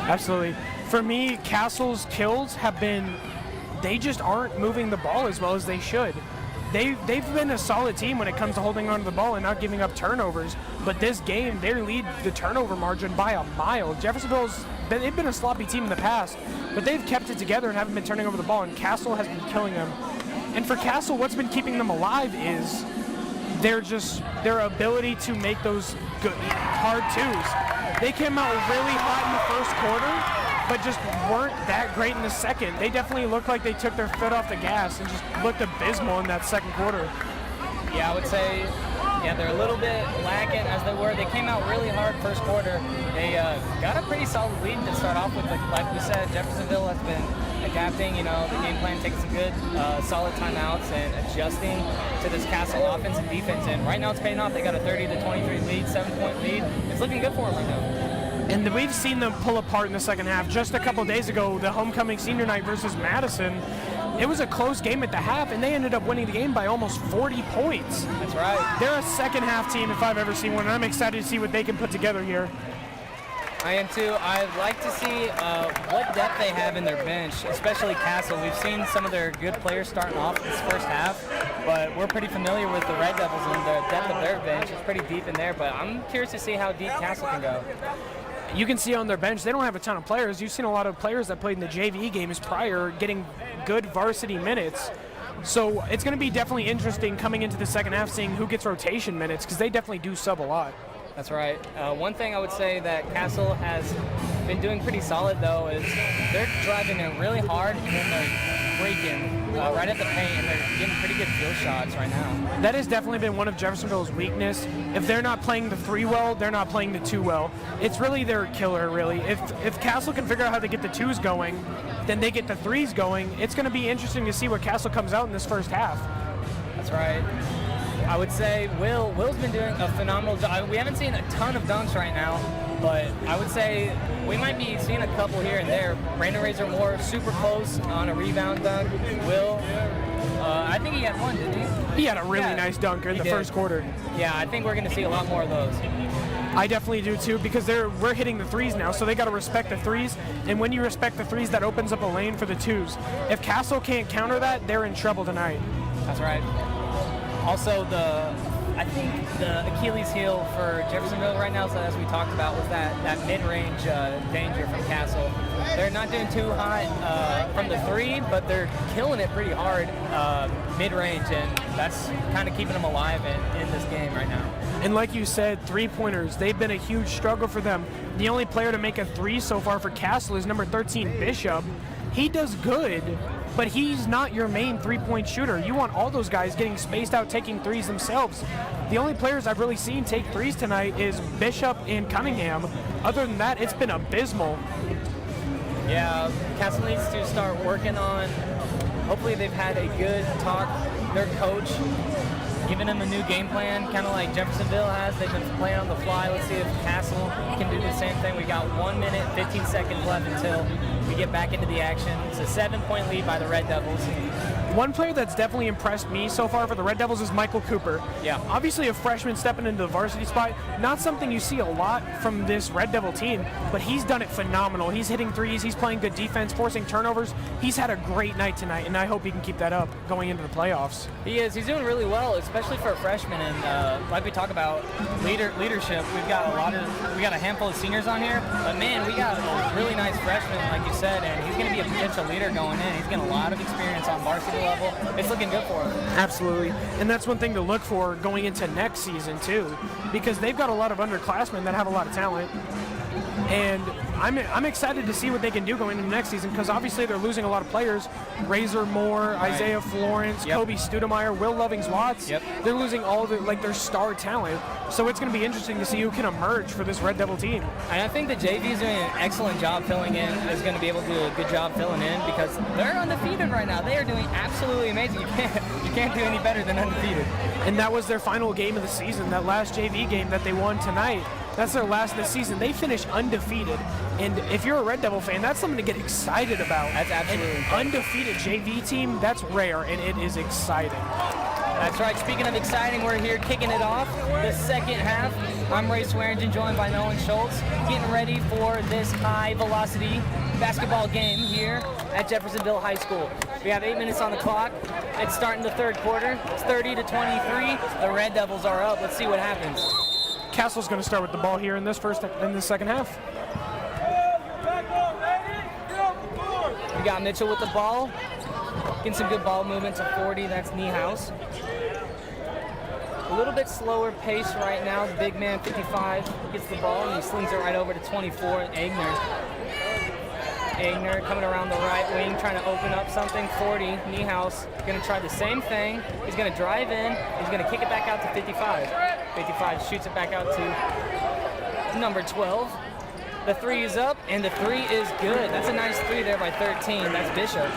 Absolutely. For me, Castle's kills have been, they just aren't moving the ball as well as they should. They've been a solid team when it comes to holding on to the ball and not giving up turnovers, but this game, they lead the turnover margin by a mile. They've been a sloppy team in the past, but they've kept it together and haven't been turning over the ball, and Castle has been killing them. And for Castle, what's been keeping them alive is their ability to make those good, hard twos. They came out really hot in the first quarter, but just weren't that great in the second. They definitely looked like they took their foot off the gas and just looked abysmal in that second quarter.
Yeah, I would say, they're a little bit lacking as they were. They came out really hard first quarter. They got a pretty solid lead to start off with. Like we said, Jeffersonville has been adapting, the game plan, taking some good, solid timeouts and adjusting to this Castle offense and defense. And right now it's paying off. They got a 30-23 lead, 7-point lead. It's looking good for them right now.
And we've seen them pull apart in the second half. Just a couple days ago, the homecoming senior night versus Madison, it was a close game at the half, and they ended up winning the game by almost 40 points.
That's right.
They're a second half team if I've ever seen one, and I'm excited to see what they can put together here.
I am too. I'd like to see what depth they have in their bench, especially Castle. We've seen some of their good players starting off this first half, but we're pretty familiar with the Red Devils, and the depth of their bench is pretty deep in there, but I'm curious to see how deep Castle can go.
You can see on their bench, they don't have a ton of players. You've seen a lot of players that played in the JV games prior getting good varsity minutes. So it's going to be definitely interesting coming into the second half, seeing who gets rotation minutes, because they definitely do sub a lot.
That's right. One thing I would say that Castle has been doing pretty solid, though, is they're driving it really hard, and then they're breaking right at the paint, and they're getting pretty good field shots right now.
That has definitely been one of Jeffersonville's weakness. If they're not playing the 3 well, they're not playing the 2 well. It's really their killer, really. If Castle can figure out how to get the 2s going, then they get the 3s going. It's going to be interesting to see what Castle comes out in this first half.
That's right. I would say Will's been doing a phenomenal job. We haven't seen a ton of dunks right now, but I would say we might be seeing a couple here and there. Brandon Razor Moore, super close on a rebound dunk. Will, I think he had one, didn't he?
He had a really nice dunker in the first quarter.
Yeah, I think we're going to see a lot more of those.
I definitely do too, because we're hitting the 3s now, so they got to respect the 3s, and when you respect the 3s, that opens up a lane for the 2s. If Castle can't counter that, they're in trouble tonight.
That's right. Also, I think the Achilles heel for Jeffersonville right now, so as we talked about, was that mid-range danger from Castle. They're not doing too hot from the 3, but they're killing it pretty hard mid-range, and that's kind of keeping them alive in this game right now.
And like you said, 3-pointers, they've been a huge struggle for them. The only player to make a 3 so far for Castle is number 13, Bishop. He does good, but he's not your main 3-point shooter. You want all those guys getting spaced out, taking 3s themselves. The only players I've really seen take 3s tonight is Bishop and Cunningham. Other than that, it's been abysmal.
Yeah, Castle needs to start working on Hopefully they've had a good talk. Their coach giving them a new game plan, kind of like Jeffersonville has. They've been playing on the fly. Let's see if Castle can do the same thing. We got 1 minute, 15 seconds left until we get back into the action. It's a 7-point lead by the Red Devils.
One player that's definitely impressed me so far for the Red Devils is Michael Cooper.
Yeah.
Obviously a freshman stepping into the varsity spot, not something you see a lot from this Red Devil team, but he's done it phenomenal. He's hitting threes, he's playing good defense, forcing turnovers. He's had a great night tonight, and I hope he can keep that up going into the playoffs.
He is. He's doing really well, especially for a freshman. And like we talk about leadership, we got a handful of seniors on here, but man, we got a really nice freshman, like you said, and he's going to be a potential leader going in. He's getting a lot of experience on varsity level. It's looking good for him.
Absolutely, and that's one thing to look for going into next season too, because they've got a lot of underclassmen that have a lot of talent. And I'm excited to see what they can do going into next season, because obviously they're losing a lot of players. Razor Moore, right. Isaiah Florence, Kobe Studemeyer, Will Lovings-Watts.
Yep.
They're losing all of their star talent. So it's going to be interesting to see who can emerge for this Red Devil team.
And I think the JV is doing an excellent job filling in, is going to be able to do a good job filling in, because they're undefeated right now. They are doing absolutely amazing. You can't do any better than undefeated.
And that was their final game of the season, that last JV game that they won tonight. That's their last of the season. They finished undefeated. And if you're a Red Devil fan, that's something to get excited about.
That's absolutely
an undefeated JV team, that's rare, and it is exciting.
That's right. Speaking of exciting, we're here kicking it off, the second half. I'm Ray Swearingen, joined by Nolan Schultz, getting ready for this high-velocity basketball game here at Jeffersonville High School. We have 8 minutes on the clock. It's starting the third quarter. It's 30-23. The Red Devils are up. Let's see what happens.
Castle's going to start with the ball here in this second half.
We got Mitchell with the ball. Getting some good ball movement to 40. That's Niehaus. A little bit slower pace right now. The big man, 55, gets the ball and he slings it right over to 24, Agner. Agner coming around the right wing, trying to open up something. 40, Niehaus going to try the same thing. He's going to drive in. He's going to kick it back out to 55. 55 shoots it back out to number 12. The three is up, and the three is good. That's a nice three there by 13. That's Bishop.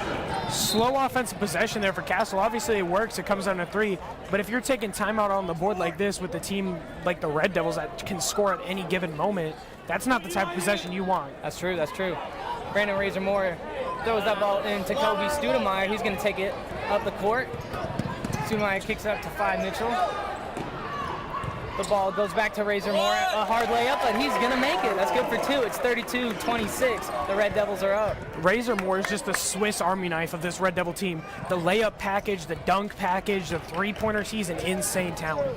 Slow offensive possession there for Castle. Obviously it works. It comes down to three. But if you're taking timeout on the board like this with a team like the Red Devils that can score at any given moment, that's not the type of possession you want.
That's true. That's true. Brandon Razor Moore throws that ball into Kobe Studemeyer. He's going to take it up the court. Studemeyer kicks it up to 5 Mitchell. The ball goes back to Razor Moore. A hard layup, but he's going to make it. That's good for 2. It's 32-26. The Red Devils are up.
Razor Moore is just the Swiss Army knife of this Red Devil team. The layup package, the dunk package, the three-pointers, he's an insane talent.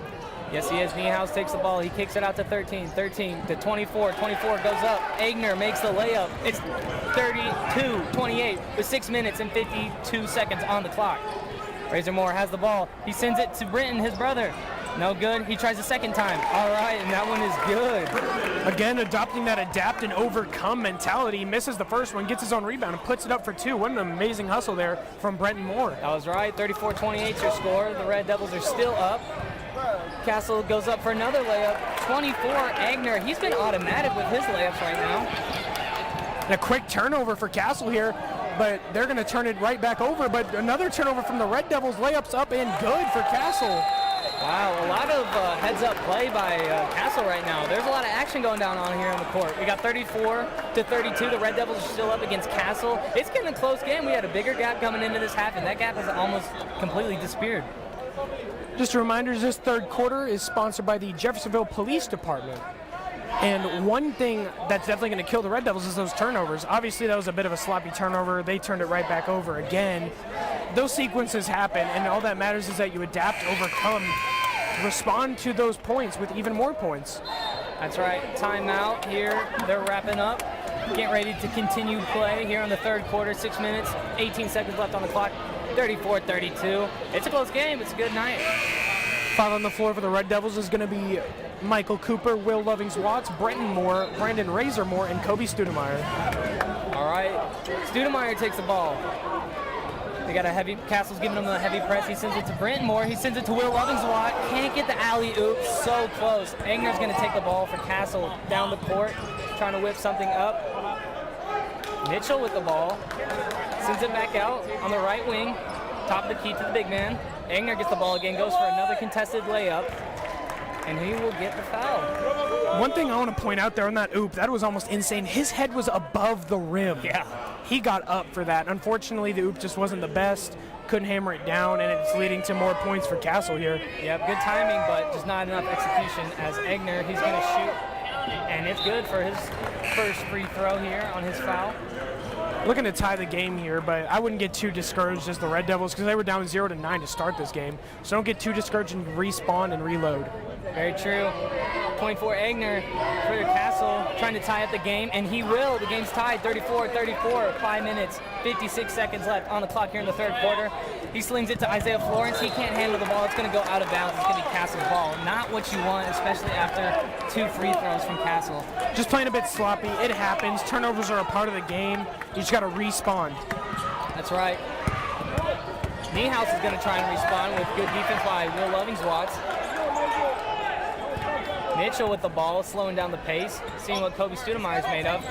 Yes, he is. Niehaus takes the ball. He kicks it out to 13. 13 to 24. 24 goes up. Agner makes the layup. It's 32-28 with 6 minutes and 52 seconds on the clock. Razor Moore has the ball. He sends it to Brenton, his brother. No good. He tries a second time. All right, and that one is good.
Again, adopting that adapt and overcome mentality. He misses the first one, gets his own rebound, and puts it up for 2. What an amazing hustle there from Brenton Moore.
That was right. 34-28 your score. The Red Devils are still up. Castle goes up for another layup. 24, Agner. He's been automatic with his layups right now.
And a quick turnover for Castle here, but they're going to turn it right back over. But another turnover from the Red Devils. Layups up and good for Castle.
Wow, a lot of heads-up play by Castle right now. There's a lot of action going down on here on the court. We got 34-32. The Red Devils are still up against Castle. It's getting a close game. We had a bigger gap coming into this half, and that gap has almost completely disappeared.
Just a reminder, this third quarter is sponsored by the Jeffersonville Police Department. And one thing that's definitely going to kill the Red Devils is those turnovers. Obviously, that was a bit of a sloppy turnover. They turned it right back over again. Those sequences happen, and all that matters is that you adapt, overcome, respond to those points with even more points.
That's right. Timeout here. They're wrapping up. Getting ready to continue play here in the third quarter. 6 minutes, 18 seconds left on the clock. 34-32. It's a close game. It's a good night.
Foul on the floor for the Red Devils is going to be Michael Cooper, Will Lovings-Watts, Brenton Moore, Brandon Razor Moore, and Kobe Studemeyer.
All right. Studemeyer takes the ball. They got a heavy, Castle's giving him a heavy press. He sends it to Brenton Moore. He sends it to Will Lovings-Watts. Can't get the alley-oop. So close. Agner's going to take the ball for Castle down the court, trying to whip something up. Mitchell with the ball. Sends it back out on the right wing. Top of the key to the big man. Egner gets the ball again, goes for another contested layup. And he will get the foul.
One thing I want to point out there on that oop, that was almost insane. His head was above the rim.
Yeah.
He got up for that. Unfortunately, the oop just wasn't the best. Couldn't hammer it down, and it's leading to more points for Castle here.
Yep, good timing, but just not enough execution as Egner, he's going to shoot. And it's good for his first free throw here on his foul.
Looking to tie the game here, but I wouldn't get too discouraged as the Red Devils because they were down 0-9 to start this game. So don't get too discouraged and respawn and reload.
Very true. Point for Egner for Castle, trying to tie up the game, and he will. The game's tied 34-34, 5 minutes, 56 seconds left on the clock here in the third quarter. He slings it to Isaiah Florence. He can't handle the ball. It's going to go out of bounds. It's going to be Castle's ball. Not what you want, especially after 2 free throws from Castle.
Just playing a bit sloppy. It happens. Turnovers are a part of the game. You just got to respawn.
That's right. Niehaus is going to try and respond with good defense by Will Lovingswatts. Mitchell with the ball, slowing down the pace, seeing what Kobe Studemeier's made of.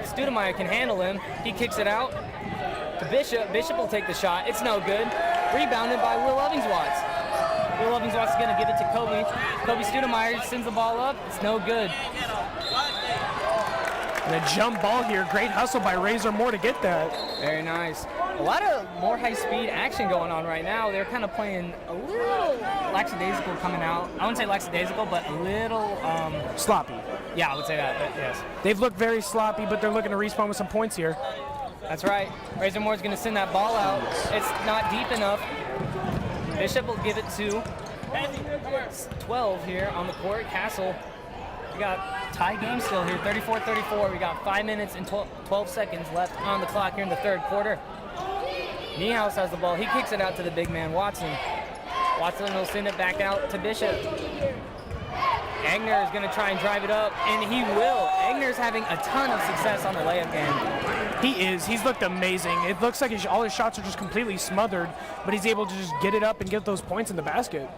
Studemeier can handle him. He kicks it out to Bishop. Bishop will take the shot. It's no good. Rebounded by Will Lovingswatts. Will Lovingswatts is going to give it to Kobe. Kobe Studemeier sends the ball up. It's no good.
And a jump ball here. Great hustle by Razor Moore to get that.
Very nice. A lot of more high-speed action going on right now. They're kind of playing a little lackadaisical coming out. I wouldn't say lackadaisical, but a little...
sloppy.
Yeah, I would say that, yes.
They've looked very sloppy, but they're looking to respawn with some points here.
That's right. Razor Moore's going to send that ball out. It's not deep enough. Bishop will give it to 12 here on the court. Castle. We got tie game still here, 34-34. We got 5 minutes and 12 seconds left on the clock here in the third quarter. Niehaus has the ball. He kicks it out to the big man, Watson. Watson will send it back out to Bishop. Egner is going to try and drive it up, and he will. Egner's having a ton of success on the layup game.
He is. He's looked amazing. It looks like all his shots are just completely smothered, but he's able to just get it up and get those points in the basket.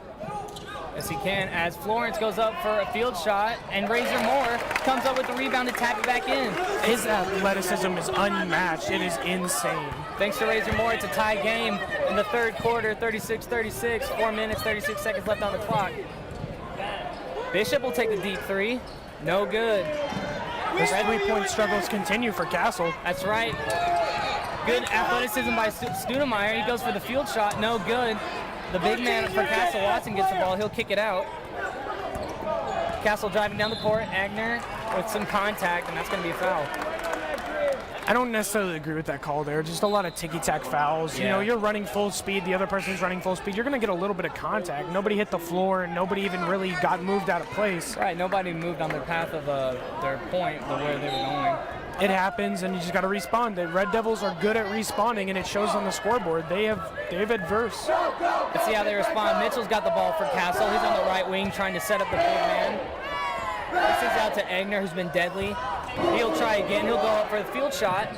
Yes, he can, as Florence goes up for a field shot, and Razor Moore comes up with the rebound to tap it back in.
His athleticism is unmatched. It is insane.
Thanks to Razor Moore, it's a tie game in the third quarter, 36-36, 4 minutes, 36 seconds left on the clock. Bishop will take the deep three. No good.
This three-point struggles continue for Castle.
That's right. Good athleticism by Studemeier. He goes for the field shot. No good. The big man for Castle, Watson, gets the ball. He'll kick it out. Castle driving down the court. Egner with some contact, and that's going to be a foul.
I don't necessarily agree with that call there. Just a lot of ticky-tack fouls.
Yeah.
You know, you're running full speed. The other person's running full speed. You're going to get a little bit of contact. Nobody hit the floor, and nobody even really got moved out of place.
Right, nobody moved on their path of their point, the way they were going.
It happens, and you just got to respawn. The Red Devils are good at respawning, and it shows on the scoreboard. They've adverse.
Let's see how they respond. Mitchell's got the ball for Castle. He's on the right wing trying to set up the big man. This is out to Egner, who's been deadly. He'll try again. He'll go up for the field shot.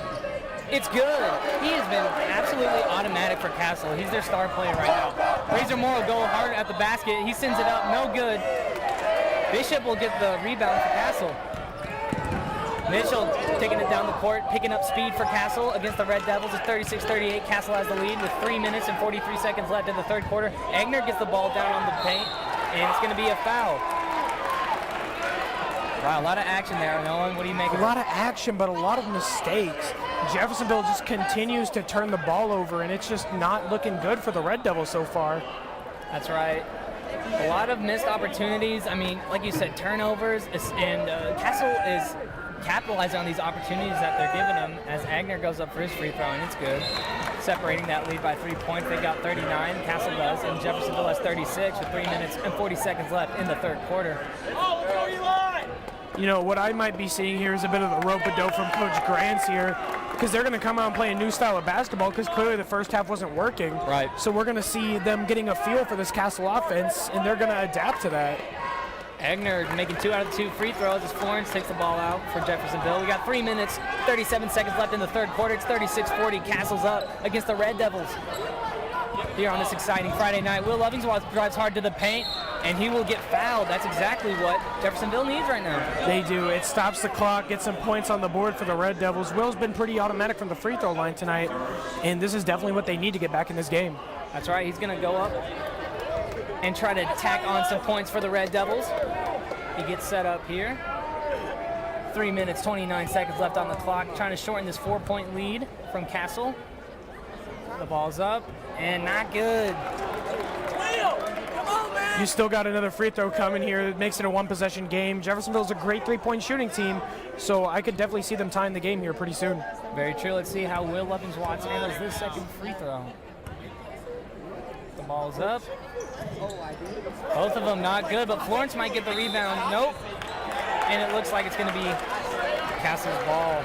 It's good. He has been absolutely automatic for Castle. He's their star player right now. Razor Moore will go hard at the basket. He sends it up. No good. Bishop will get the rebound for Castle. Mitchell taking it down the court, picking up speed for Castle against the Red Devils. It's 36-38. Castle has the lead with 3 minutes and 43 seconds left in the third quarter. Egner gets the ball down on the paint, and it's going to be a foul. Wow, a lot of action there. Nolan, what do you make of it?
A lot of action, but a lot of mistakes. Jeffersonville just continues to turn the ball over, and it's just not looking good for the Red Devils so far.
That's right. A lot of missed opportunities. I mean, like you said, turnovers, and Castle is capitalizing on these opportunities that they're giving him as Egner goes up for his free throw, and it's good. Separating that lead by 3 points. They got 39, Castle does, and Jeffersonville has 36 with 3 minutes and 40 seconds left in the third quarter.
You know, what I might be seeing here is a bit of the rope-a-dope from Coach Grants here, because they're going to come out and play a new style of basketball because clearly the first half wasn't working.
Right.
So we're going to see them getting a feel for this Castle offense, and they're going to adapt to that.
Egner making 2 out of 2 free throws as Florence takes the ball out for Jeffersonville. We got 3 minutes, 37 seconds left in the third quarter. It's 36-40. Castle's up against the Red Devils here on this exciting Friday night. Will Lovingswatts drives hard to the paint. and he will get fouled. That's exactly what Jeffersonville needs right now.
They do. It stops the clock, gets some points on the board for the Red Devils. Will's been pretty automatic from the free throw line tonight, and this is definitely what they need to get back in this game.
That's right. He's going to go up and try to tack on some points for the Red Devils. He gets set up here. 3 minutes, 29 seconds left on the clock, trying to shorten this 4-point lead from Castle. The ball's up, and not good.
You still got another free throw coming here. It makes it a one-possession game. Jeffersonville's a great three-point shooting team, so I could definitely see them tying the game here pretty soon.
Very true. Let's see how Will Lovins-Watts handles this second free throw. The ball's up. Both of them not good, but Florence might get the rebound. Nope. And it looks like it's going to be Castle's ball.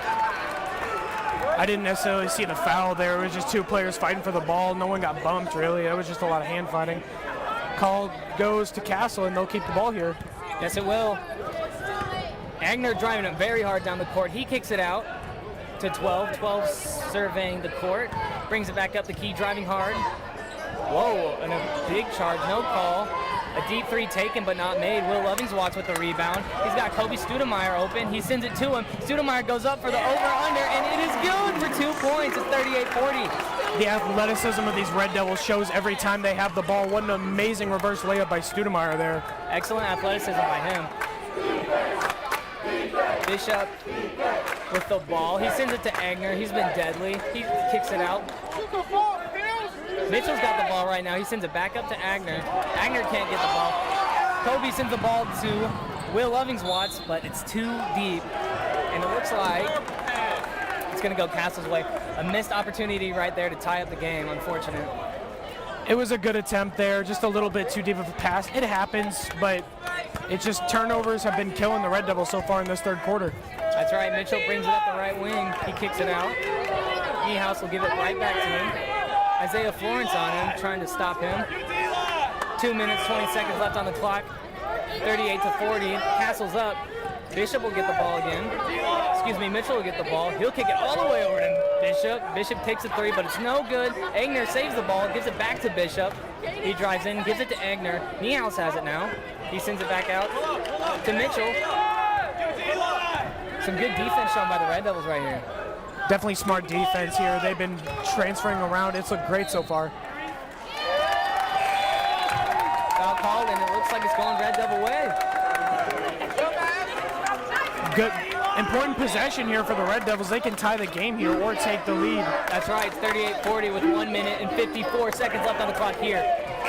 I didn't necessarily see the foul there. It was just two players fighting for the ball. No one got bumped, really. It was just a lot of hand fighting. Call goes to Castle, and they'll keep the ball here.
Yes, it will. Agner driving it very hard down the court. He kicks it out to 12. 12 surveying the court. Brings it back up the key, driving hard. Whoa, and a big charge, no call. A deep three taken but not made. Will Lovins-Watts with the rebound. He's got Kobe Studemeyer open. He sends it to him. Studemeyer goes up for the over-under, and it is good for 2 points. It's 38-40.
The athleticism of these Red Devils shows every time they have the ball. What an amazing reverse layup by Studemeyer there.
Excellent athleticism by him. Bishop with the ball. He sends it to Agner. He's been deadly. He kicks it out. Mitchell's got the ball right now. He sends it back up to Agner. Agner can't get the ball. Kobe sends the ball to Will Lovins-Watts, but it's too deep. And it looks like it's going to go Castle's way. A missed opportunity right there to tie up the game, unfortunate.
It was a good attempt there, just a little bit too deep of a pass. It happens, but it's just turnovers have been killing the Red Devils so far in this third quarter.
That's right. Mitchell brings it up the right wing. He kicks it out. Niehaus will give it right back to him. Isaiah Florence on him, trying to stop him. 2 minutes, 20 seconds left on the clock. 38-40. Castle's up. Bishop will get the ball again. Excuse me, Mitchell will get the ball. He'll kick it all the way over to Bishop. Bishop takes a three, but it's no good. Agner saves the ball, gives it back to Bishop. He drives in, gives it to Agner. Niehaus has it now. He sends it back out to Mitchell. Some good defense shown by the Red Devils right here.
Definitely smart defense here. They've been transferring around. It's looked great so far.
Foul called, and it looks like it's going Red Devil way.
Good, important possession here for the Red Devils. They can tie the game here or take the lead.
That's right. It's 38-40 with 1 minute and 54 seconds left on the clock here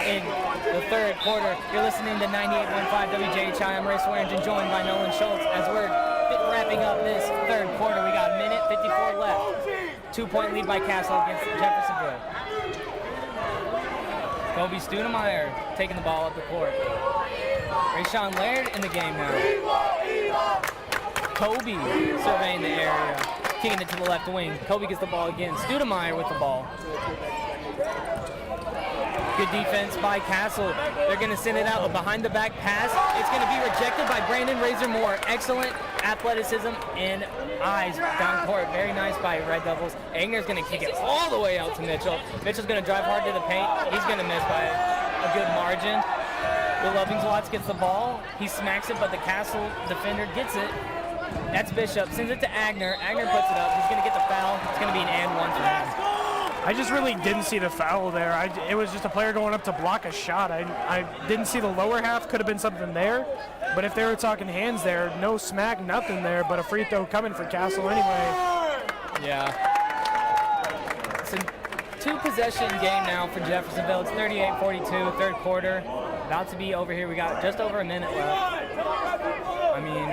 in the third quarter. You're listening to 98.5 WJHI. I'm Ray Swearingen, joined by Nolan Schultz as we're wrapping up this third quarter. We got a minute 54 left. 2-point lead by Castle against Jeffersonville. Kobe Studemeyer taking the ball up the court. Rayshawn Laird in the game now. Kobe surveying the area, kicking it to the left wing. Kobe gets the ball again. Studemeyer with the ball. Good defense by Castle. They're going to send it out, a behind-the-back pass. It's going to be rejected by Brandon Razor-Moore. Excellent athleticism and eyes down court. Very nice by Red Devils. Agner's going to kick it all the way out to Mitchell. Mitchell's going to drive hard to the paint. He's going to miss by a good margin. Will Lovins-Watts gets the ball. He smacks it, but the Castle defender gets it. That's Bishop. Sends it to Agner. Agner puts it up. He's going to get the foul. It's going to be an and one for him.
I just really didn't see the foul there. It was just a player going up to block a shot. I didn't see the lower half. Could have been something there. But if they were talking hands there, no smack, nothing there, but a free throw coming for Castle anyway.
Yeah. It's a two-possession game now for Jeffersonville. It's 38-42, third quarter. About to be over here. We got just over a minute left. I mean,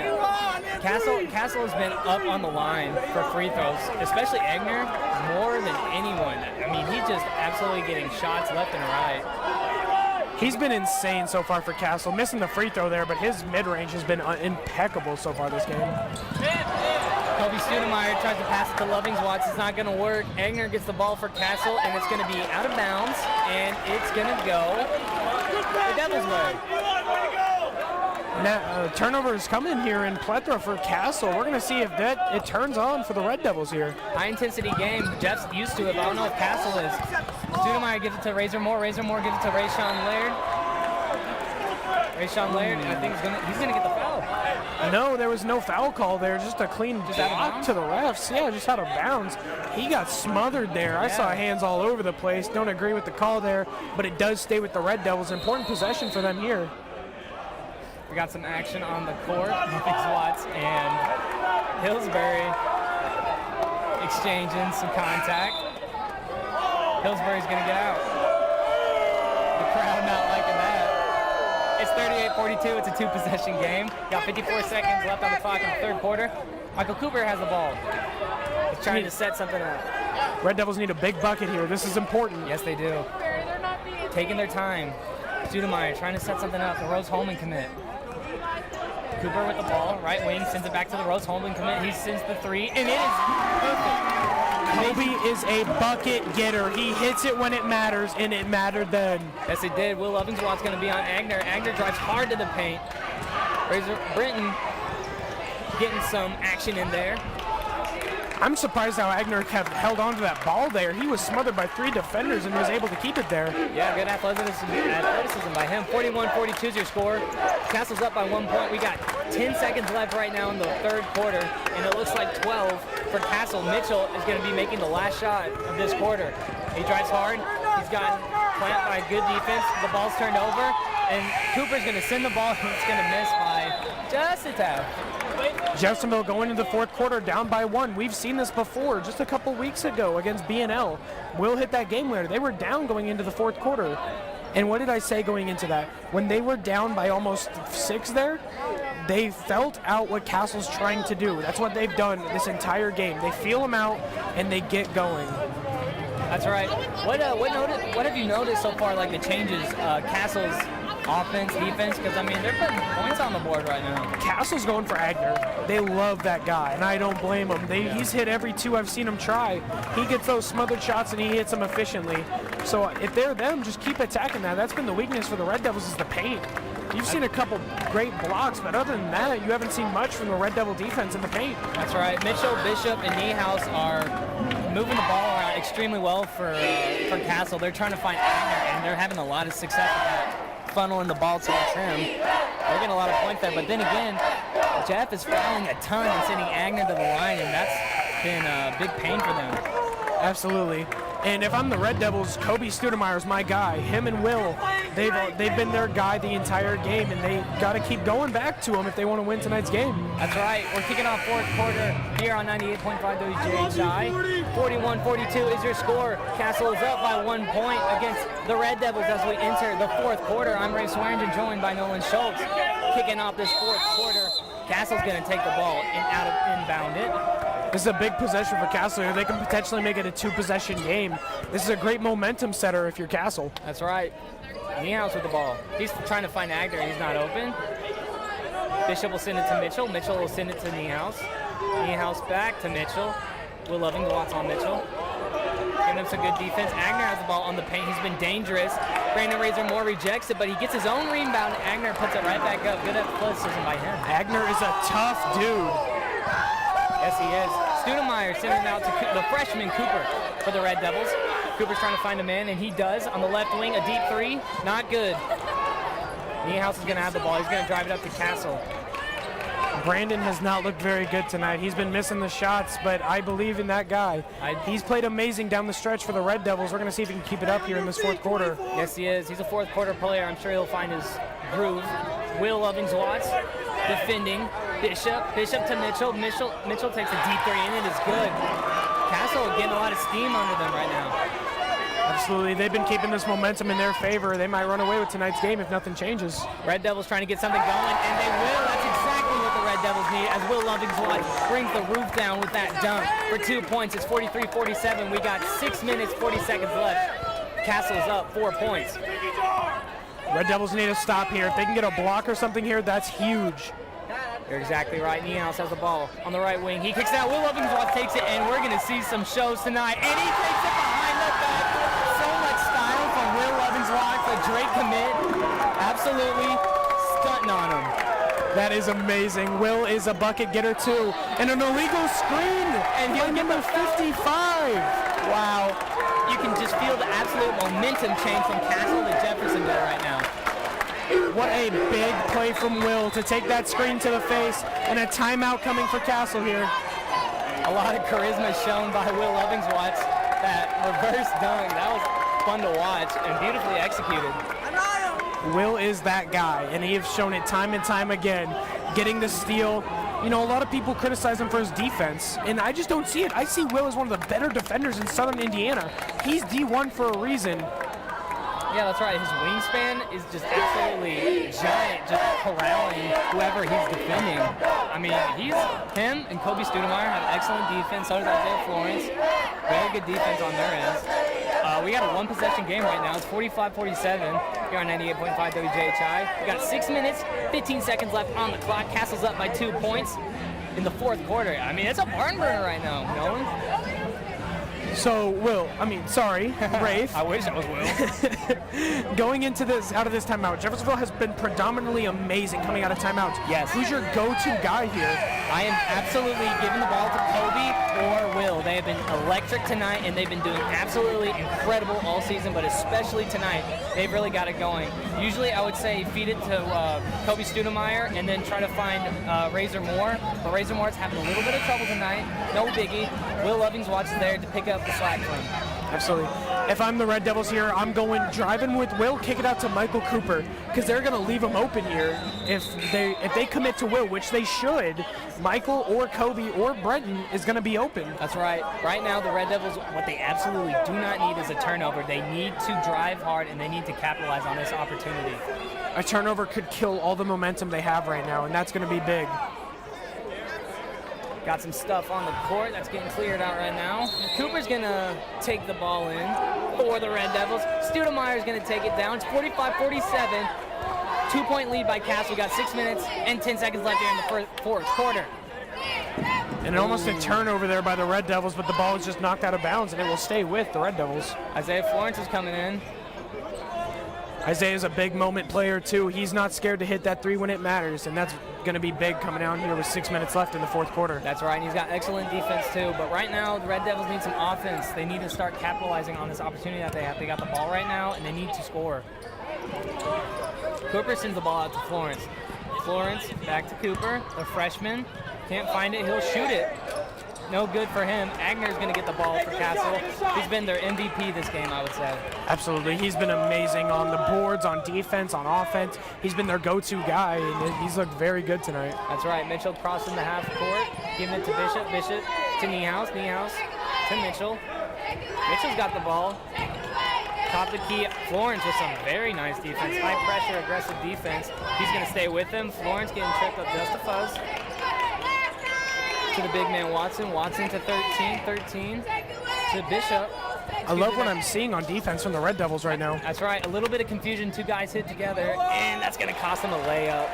Castle has been up on the line for free throws, especially Agner, more than anyone. I mean, he's just absolutely getting shots left and right.
He's been insane so far for Castle, missing the free throw there, but his mid-range has been impeccable so far this game.
Kobe Studemeyer tries to pass it to Lovins-Watts. It's not going to work. Agner gets the ball for Castle, and it's going to be out of bounds, and it's going to go the Devils' way.
Now, turnover is coming here in plethora for Castle. We're going to see if it turns on for the Red Devils here.
High-intensity game. Jeff's used to it, but I don't know if Castle is. Studemeyer gives it to Razor-Moore. Razor-Moore gives it to Rayshawn Laird. Rayshawn Laird, I think he's gonna get the foul.
No, there was no foul call there. Just a clean
Just out of
block
bounds?
to the refs. Yeah, just out of bounds. He got smothered there. I saw hands all over the place. Don't agree with the call there, but it does stay with the Red Devils. Important possession for them here.
We got some action on the court. Biggs Watts and Hillsbury exchanging some contact. Hillsbury's gonna get out. The crowd not liking that. It's 38-42. It's a two-possession game. Got 54 seconds left on the clock in the third quarter. Michael Cooper has the ball. He's trying to set something up.
Red Devils need a big bucket here. This is important.
Yes, they do. Taking their time. Studemeyer trying to set something up. The Rose Holman commit. Cooper with the ball, right wing, sends it back to the Rose Holman commit. He sends the three, and it is perfect.
Kobe is a bucket getter. He hits it when it matters, and it mattered then.
Yes, it did. Will Lovingswatt's going to be on Agner. Agner drives hard to the paint. Razor Britton getting some action in there.
I'm surprised how Agner kept held on to that ball there. He was smothered by 3 defenders and was able to keep it there.
Yeah, good athleticism by him. 41-42 is your score. Castle's up by 1 point. We got 10 seconds left right now in the third quarter, and it looks like 12 for Castle. Mitchell is going to be making the last shot of this quarter. He drives hard. He's got clamped by good defense. The ball's turned over, and Cooper's going to send the ball, and it's going to miss by just a tad.
Jeffersonville going into the fourth quarter down by 1. We've seen this before just a couple weeks ago against B&L. Will hit that game winner. They were down going into the fourth quarter. And what did I say going into that? When they were down by almost 6 there, they felt out what Castle's trying to do. That's what they've done this entire game. They feel them out and they get going.
That's right. What have you noticed so far, like the changes, Castle's offense, defense? Because, I mean, they're putting points on the board right now.
Castle's going for Agner. They love that guy, and I don't blame him. He's hit every 2 I've seen him try. He gets those smothered shots, and he hits them efficiently. So if they're them, just keep attacking that. That's been the weakness for the Red Devils is the paint. You've seen a couple great blocks, but other than that, you haven't seen much from the Red Devil defense in the paint.
That's right. Mitchell, Bishop, and Niehaus are moving the ball around extremely well for Castle. They're trying to find Agner, and they're having a lot of success with that. Funneling the ball towards him. They're getting a lot of points there, but then again, Jeff is fouling a ton and sending Agner to the line, and that's been a big pain for them.
Absolutely. And if I'm the Red Devils, Kobe Studemeyer is my guy. Him and Will, they've been their guy the entire game, and they got to keep going back to him if they want to win tonight's game.
That's right. We're kicking off fourth quarter here on 98.5 WJHI. 41-42 is your score. Castle is up by 1 point against the Red Devils as we enter the fourth quarter. I'm Ray Swearingen, joined by Nolan Schultz. Kicking off this fourth quarter. Castle's going to take the ball and inbound it.
This is a big possession for Castle here. They can potentially make it a 2-possession game. This is a great momentum setter if you're Castle.
That's right. Niehaus with the ball. He's trying to find Agner. He's not open. Bishop will send it to Mitchell. Mitchell will send it to Niehaus. Niehaus back to Mitchell. Will Lovingswatt's on Mitchell. Giving him some good defense. Agner has the ball on the paint. He's been dangerous. Brandon Razor Moore rejects it, but he gets his own rebound. Agner puts it right back up. Good athleticism by him.
Agner is a tough dude.
Yes, he is. Studemeyer sending it out to the freshman Cooper for the Red Devils. Cooper's trying to find a man, and he does. On the left wing, a deep 3. Not good. Niehaus is going to have the ball. He's going to drive it up to Castle.
Brandon has not looked very good tonight. He's been missing the shots, but I believe in that guy. He's played amazing down the stretch for the Red Devils. We're going to see if he can keep it up here in this fourth quarter.
Yes, he is. He's a fourth quarter player. I'm sure he'll find his groove. Will Lovingswatt defending. Bishop to Mitchell. Mitchell takes a deep 3, and it is good. Castle getting a lot of steam under them right now.
Absolutely. They've been keeping this momentum in their favor. They might run away with tonight's game if nothing changes.
Red Devils trying to get something going, and they will. That's exactly what the Red Devils need, as Will Lovingswatt brings the roof down with that dunk for 2 points. It's 43-47. We got 6 minutes, 40 seconds left. Castle's up 4 points.
Red Devils need to stop here. If they can get a block or something here, that's huge.
You're exactly right. Niehaus has the ball on the right wing. He kicks it out. Will Lovingswatt takes it, and we're going to see some shows tonight. And he takes it behind the back. So much style from Will Lovingswatt, the Drake commit. Absolutely stunting on him.
That is amazing. Will is a bucket getter too. And an illegal screen.
And he'll get
number 55.
Wow. You can just feel the absolute momentum change from Castle to Jeffersonville right now.
What a big play from Will to take that screen to the face, and a timeout coming for Castle here.
A lot of charisma shown by Will Lovingswatch. That reverse dunk, that was fun to watch and beautifully executed.
Will is that guy, and he has shown it time and time again, getting the steal. You know, a lot of people criticize him for his defense, and I just don't see it. I see Will as one of the better defenders in Southern Indiana. He's D1 for a reason.
Yeah, that's right. His wingspan is just absolutely giant, just corralling whoever he's defending. I mean, him and Kobe Studemeyer have excellent defense. So does Isaiah Florence. Very good defense on their ends. We got a one-possession game right now. It's 45-47 here on 98.5 WJHI. We got 6 minutes, 15 seconds left on the clock. Castle's up by 2 points in the fourth quarter. I mean, it's a barn burner right now, Nolan.
So, Rafe.
I wish I was Will.
Going into out of this timeout, Jeffersonville has been predominantly amazing coming out of timeouts.
Yes.
Who's your go-to guy here?
I am absolutely giving the ball to Kobe or Will. They have been electric tonight, and they've been doing absolutely incredible all season, but especially tonight, they've really got it going. Usually, I would say feed it to Kobe Studemeyer and then try to find Razor Moore, but Razor Moore's having a little bit of trouble tonight. No biggie. Will Lovingswatch is there to pick up the slack for him.
Absolutely. If I'm the Red Devils here, I'm going driving with Will, kick it out to Michael Cooper, because they're going to leave him open here. If they commit to Will, which they should, Michael or Kobe or Brenton is going to be open.
That's right. Right now, the Red Devils, what they absolutely do not need is a turnover. They need to drive hard, and they need to capitalize on this opportunity.
A turnover could kill all the momentum they have right now, and that's going to be big.
Got some stuff on the court that's getting cleared out right now. Cooper's going to take the ball in for the Red Devils. Studemeyer's going to take it down. It's 45-47. 2-point lead by Castle. We got 6 minutes and 10 seconds left here in the fourth quarter.
And almost a turnover there by the Red Devils, but the ball is just knocked out of bounds, and it will stay with the Red Devils.
Isaiah Florence is coming in.
Isaiah's a big moment player, too. He's not scared to hit that three when it matters, and that's going to be big coming out here with 6 minutes left in the fourth quarter.
That's right, and he's got excellent defense, too. But right now, the Red Devils need some offense. They need to start capitalizing on this opportunity that they have. They got the ball right now, and they need to score. Cooper sends the ball out to Florence. Florence back to Cooper, the freshman. Can't find it. He'll shoot it. No good for him. Agner's going to get the ball for Castle. He's been their MVP this game, I would say.
Absolutely. He's been amazing on the boards, on defense, on offense. He's been their go-to guy, and he's looked very good tonight.
That's right. Mitchell crossing the half court, giving it to Bishop. Bishop to Niehaus. Niehaus to Mitchell. Mitchell's got the ball. Top the key. Florence with some very nice defense. High pressure, aggressive defense. He's going to stay with him. Florence getting tripped up just a fuzz. To the big man Watson. Watson to 13. 13 to Bishop.
I love what I'm seeing on defense from the Red Devils right now.
That's right. A little bit of confusion. Two guys hit together, and that's going to cost them a layup.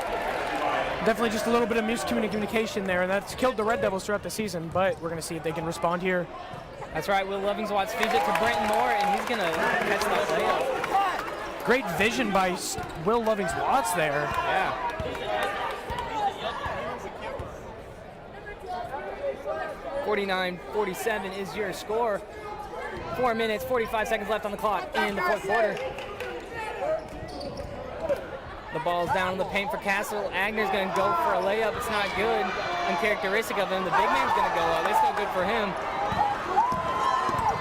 Definitely just a little bit of miscommunication there, and that's killed the Red Devils throughout the season, but we're going to see if they can respond here.
That's right. Will Lovingswatch feeds it to Brenton Moore, and he's going to catch that layup.
Great vision by Will Lovingswatch there.
Yeah. (49-47) is your score. 4 minutes, 45 seconds left on the clock in the fourth quarter. The ball's down in the paint for Castle. Agner's going to go for a layup. It's not good. Uncharacteristic of him. The big man's going to go up. It's not good for him.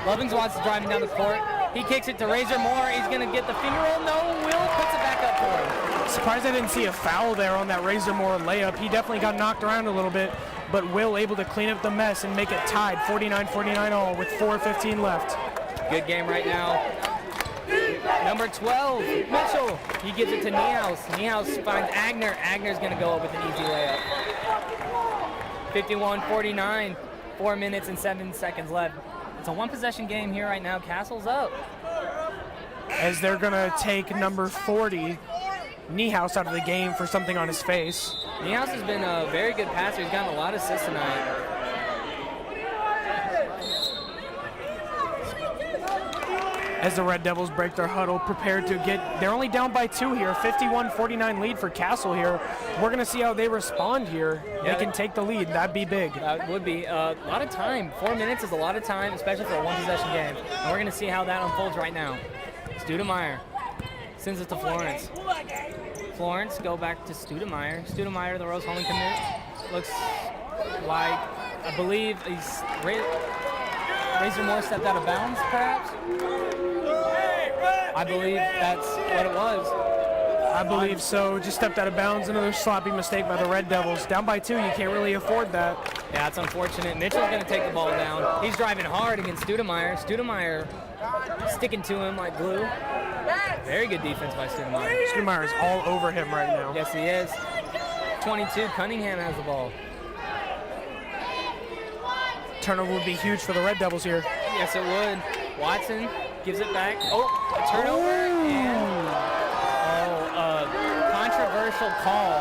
Lovingswatch is driving down the court. He kicks it to Razor Moore. He's going to get the finger roll. No, Will puts it back up for him.
Surprised I didn't see a foul there on that Razor Moore layup. He definitely got knocked around a little bit, but Will able to clean up the mess and make it tied 49-49 all with 4:15 left.
Good game right now. Number 12, Mitchell. He gives it to Niehaus. Niehaus finds Agner. Agner's going to go up with an easy layup. 51-49, 4 minutes and 7 seconds left. It's a one-possession game here right now. Castle's up.
As they're going to take number 40, Niehaus, out of the game for something on his face.
Niehaus has been a very good passer. He's gotten a lot of assists tonight.
As the Red Devils break their huddle, prepared to they're only down by 2 here, 51-49 lead for Castle here. We're going to see how they respond here.
Yeah,
they can take the lead. That'd be big.
That would be a lot of time. 4 minutes is a lot of time, especially for a one-possession game. And we're going to see how that unfolds right now. Studemeyer Sends it to Florence. Florence go back to Studemeyer. Studemeyer, the Rose Holman commit. Looks like, I believe he's Razor Moore stepped out of bounds, perhaps. I believe that's what it was.
I believe so. Just stepped out of bounds. Another sloppy mistake by the Red Devils. Down by 2, you can't really afford that.
Yeah, it's unfortunate. Mitchell's going to take the ball down. He's driving hard against Studemeyer. Studemeyer sticking to him like glue. Very good defense by Studemeyer.
Studemeyer is all over him right now.
Yes, he is. 22, Cunningham has the ball.
Turnover would be huge for the Red Devils here.
Yes, it would. Watson gives it back. Oh, a turnover. And, controversial call.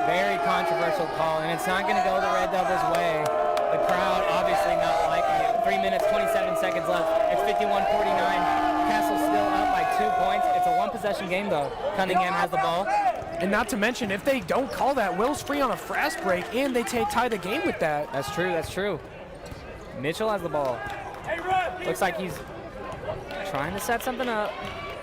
Very controversial call, and it's not going to go the Red Devils' way. The crowd obviously not liking it. 3 minutes, 27 seconds left. It's 51-49. Castle's still up by 2 points. It's a one-possession game, though. Cunningham has the ball.
And not to mention, if they don't call that, Will's free on a fast break, and they tie the game with that.
That's true, that's true. Mitchell has the ball. Looks like he's trying to set something up.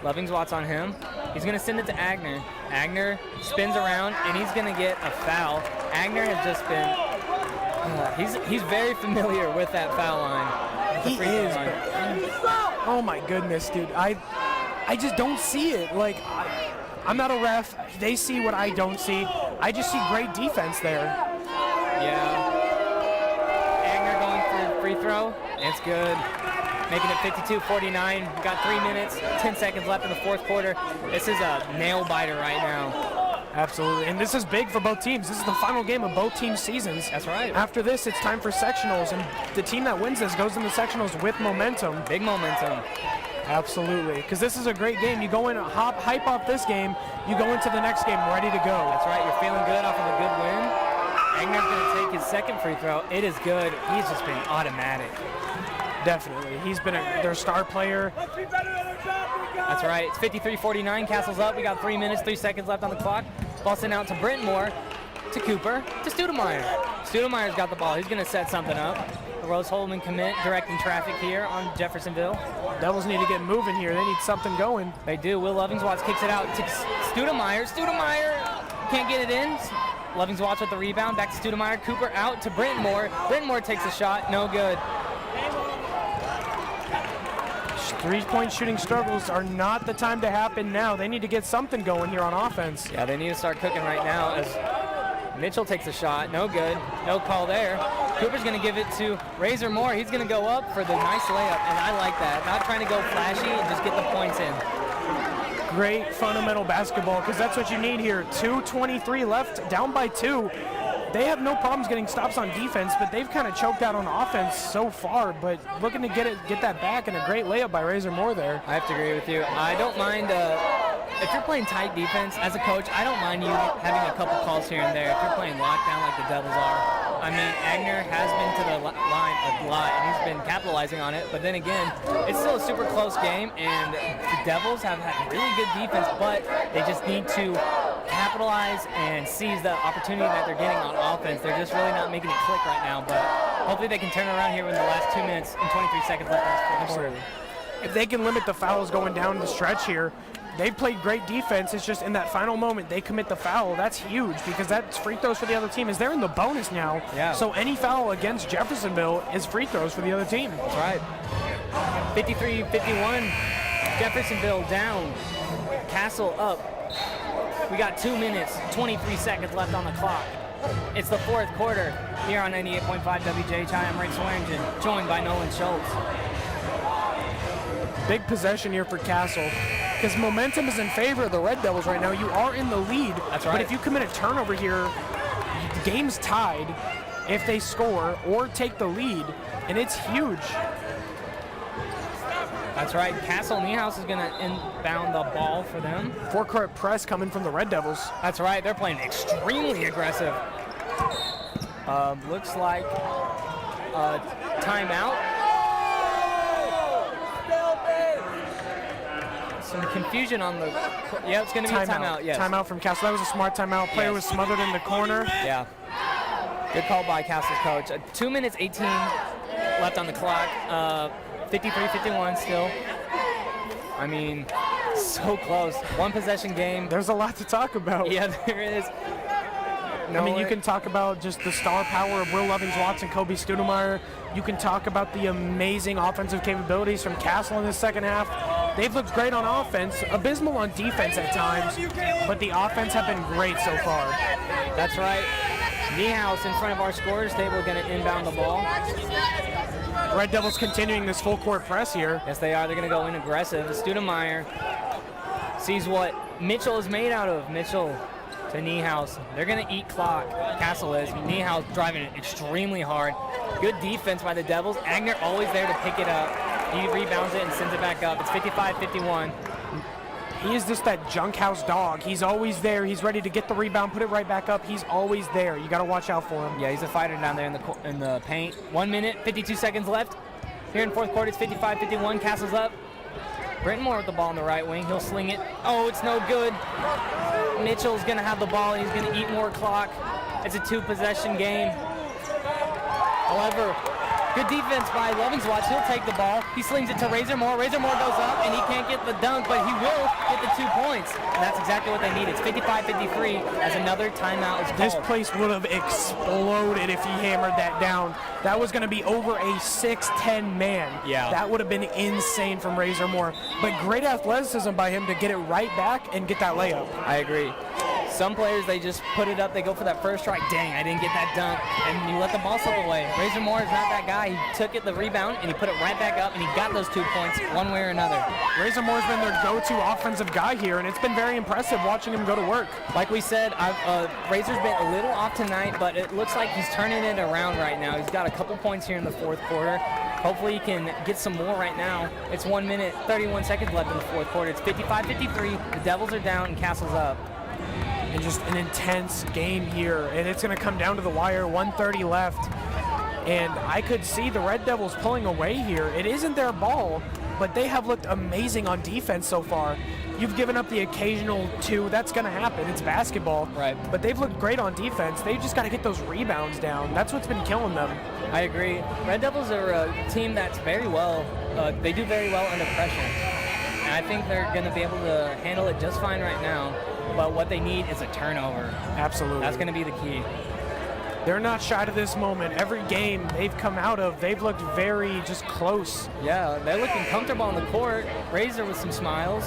Lovingswat's on him. He's going to send it to Agner. Agner spins around, and he's going to get a foul. Agner has just been, he's very familiar with that foul line.
He is, but, oh my goodness, dude. I just don't see it. Like, I'm not a ref. They see what I don't see. I just see great defense there.
Yeah. Agner going for a free throw. It's good. Making it 52-49. Got 3 minutes, 10 seconds left in the fourth quarter. This is a nail biter right now.
Absolutely, and this is big for both teams. This is the final game of both teams' seasons.
That's right.
After this, it's time for sectionals, and the team that wins this goes into sectionals with momentum.
Big momentum.
Absolutely, because this is a great game. You go in, hype off this game, you go into the next game ready to go.
That's right, you're feeling good off of a good win. Agner's going to take his second free throw. It is good. He's just been automatic.
Definitely. He's been their star player.
That's right. It's 53-49. Castle's up. We got 3 minutes, 3 seconds left on the clock. Ball sent out to Brentmore, to Cooper, to Studemeyer. Studemeyer's got the ball. He's going to set something up. The Rose Holman commit directing traffic here on Jeffersonville.
Devils need to get moving here. They need something going.
They do. Will Lovingswatch kicks it out to Studemeyer. Studemeyer can't get it in. Lovingswatch with the rebound. Back to Studemeyer. Cooper out to Brentmore. Brentmore takes a shot. No good.
3-point shooting struggles are not the time to happen now. They need to get something going here on offense.
Yeah, they need to start cooking right now as Mitchell takes a shot. No good. No call there. Cooper's going to give it to Razor Moore. He's going to go up for the nice layup, and I like that. Not trying to go flashy and just get the points in.
Great fundamental basketball, because that's what you need here. 2:23 left, down by 2. They have no problems getting stops on defense, but they've kind of choked out on offense so far. But looking to get that back, and a great layup by Razor Moore there.
I have to agree with you. I don't mind if you're playing tight defense as a coach. I don't mind you having a couple calls here and there. If you're playing lockdown like the Devils are. I mean, Agner has been to the line a lot, and he's been capitalizing on it. But then again, it's still a super close game, and the Devils have had really good defense, but they just need to capitalize and seize the opportunity that they're getting on offense. They're just really not making it click right now, but hopefully they can turn it around here in the last 2 minutes and 23 seconds left in the quarter.
If they can limit the fouls going down the stretch here, they played great defense. It's just in that final moment they commit the foul. That's huge because that's free throws for the other team. As they're in the bonus now,
yeah.
So any foul against Jeffersonville is free throws for the other team.
That's right. 53-51. Jeffersonville down. Castle up. We got 2 minutes, 23 seconds left on the clock. It's the fourth quarter here on 98.5 WJHI. I'm Ray Swearingen, joined by Nolan Schultz.
Big possession here for Castle because momentum is in favor of the Red Devils right now. You are in the lead.
That's right.
But if you commit a turnover here, the game's tied if they score or take the lead, and it's huge.
That's right. Castle Niehaus is going to inbound the ball for them.
Forecourt press coming from the Red Devils.
That's right. They're playing extremely aggressive. Looks like timeout. Some confusion on the. Yeah, it's going to be a timeout. Yes.
Timeout from Castle. That was a smart timeout. Player was smothered in the corner.
Yeah. Good call by Castle's coach. 2 minutes 18 left on the clock. 53-51 still. I mean, so close. One possession game.
There's a lot to talk about.
Yeah, there is.
I mean, you can talk about just the star power of Will Lovings-Watts and Kobe Studemeyer. You can talk about the amazing offensive capabilities from Castle in the second half. They've looked great on offense, abysmal on defense at times, but the offense have been great so far.
That's right. Niehaus in front of our scorers table going to inbound the ball.
Red Devils continuing this full court press here.
Yes, they are. They're going to go in aggressive. Studemeyer sees what Mitchell is made out of. Mitchell to Niehaus. They're going to eat clock. Castle is. Niehaus driving it extremely hard. Good defense by the Devils. Agner always there to pick it up. He rebounds it and sends it back up. It's 55-51.
He is just that junk house dog. He's always there. He's ready to get the rebound, put it right back up. He's always there. You got to watch out for him.
Yeah, he's a fighter down there in the paint. 1 minute, 52 seconds left. Here in fourth quarter, it's 55-51. Castle's up. Brenton with the ball on the right wing. He'll sling it. Oh, it's no good. Mitchell's going to have the ball, and he's going to eat more clock. It's a two-possession game. However, good defense by Lovings-Watts. He'll take the ball. He slings it to Razor Moore. Razor Moore goes up, and he can't get the dunk, but he will get the 2 points. And that's exactly what they need. It's 55-53 as another timeout is called.
This place would have exploded if he hammered that down. That was going to be over a 6'10" man.
Yeah.
That would have been insane from Razor Moore. But great athleticism by him to get it right back and get that layup.
I agree. Some players, they just put it up, they go for that first try. Dang, I didn't get that dunk. And you let the ball slip away. Razor Moore is not that guy. He took it, the rebound, and he put it right back up, and he got those 2 points one way or another.
Razor Moore's been their go-to offensive guy here, and it's been very impressive watching him go to work.
Like we said, Razor's been a little off tonight, but it looks like he's turning it around right now. He's got a couple points here in the fourth quarter. Hopefully he can get some more right now. It's 1 minute, 31 seconds left in the fourth quarter. It's 55-53. The Devils are down and Castle's up.
And just an intense game here, and it's going to come down to the wire. 1:30 left, and I could see the Red Devils pulling away here. It isn't their ball, but they have looked amazing on defense so far. You've given up the occasional 2. That's going to happen. It's basketball.
Right.
But they've looked great on defense. They've just got to get those rebounds down. That's what's been killing them.
I agree. Red Devils are a team that's very well, they do very well under pressure. And I think they're going to be able to handle it just fine right now. But what they need is a turnover.
Absolutely.
That's going to be the key.
They're not shy to this moment. Every game they've come out of, they've looked very just close.
Yeah, they're looking comfortable on the court. Razor with some smiles.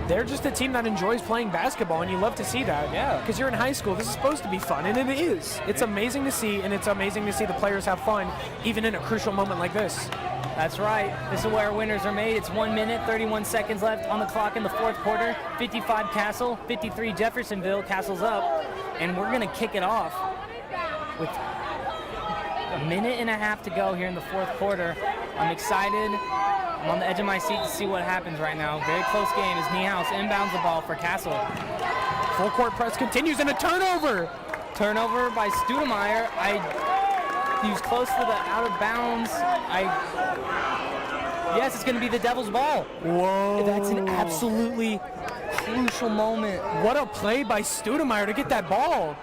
They're just a team that enjoys playing basketball, and you love to see that.
Yeah.
Because you're in high school. This is supposed to be fun, and it is. It's amazing to see, and it's amazing to see the players have fun, even in a crucial moment like this.
That's right. This is where winners are made. It's 1 minute, 31 seconds left on the clock in the fourth quarter. 55 Castle, 53 Jeffersonville. Castle's up, and we're going to kick it off with a minute and a half to go here in the fourth quarter. I'm excited. I'm on the edge of my seat to see what happens right now. Very close game as Niehaus inbounds the ball for Castle.
Full court press continues, and a turnover.
Turnover by Studemeyer. He was close to the out of bounds. Yes, it's going to be the Devils' ball.
Whoa.
That's an absolutely crucial moment.
What a play by Studemeyer to get that ball.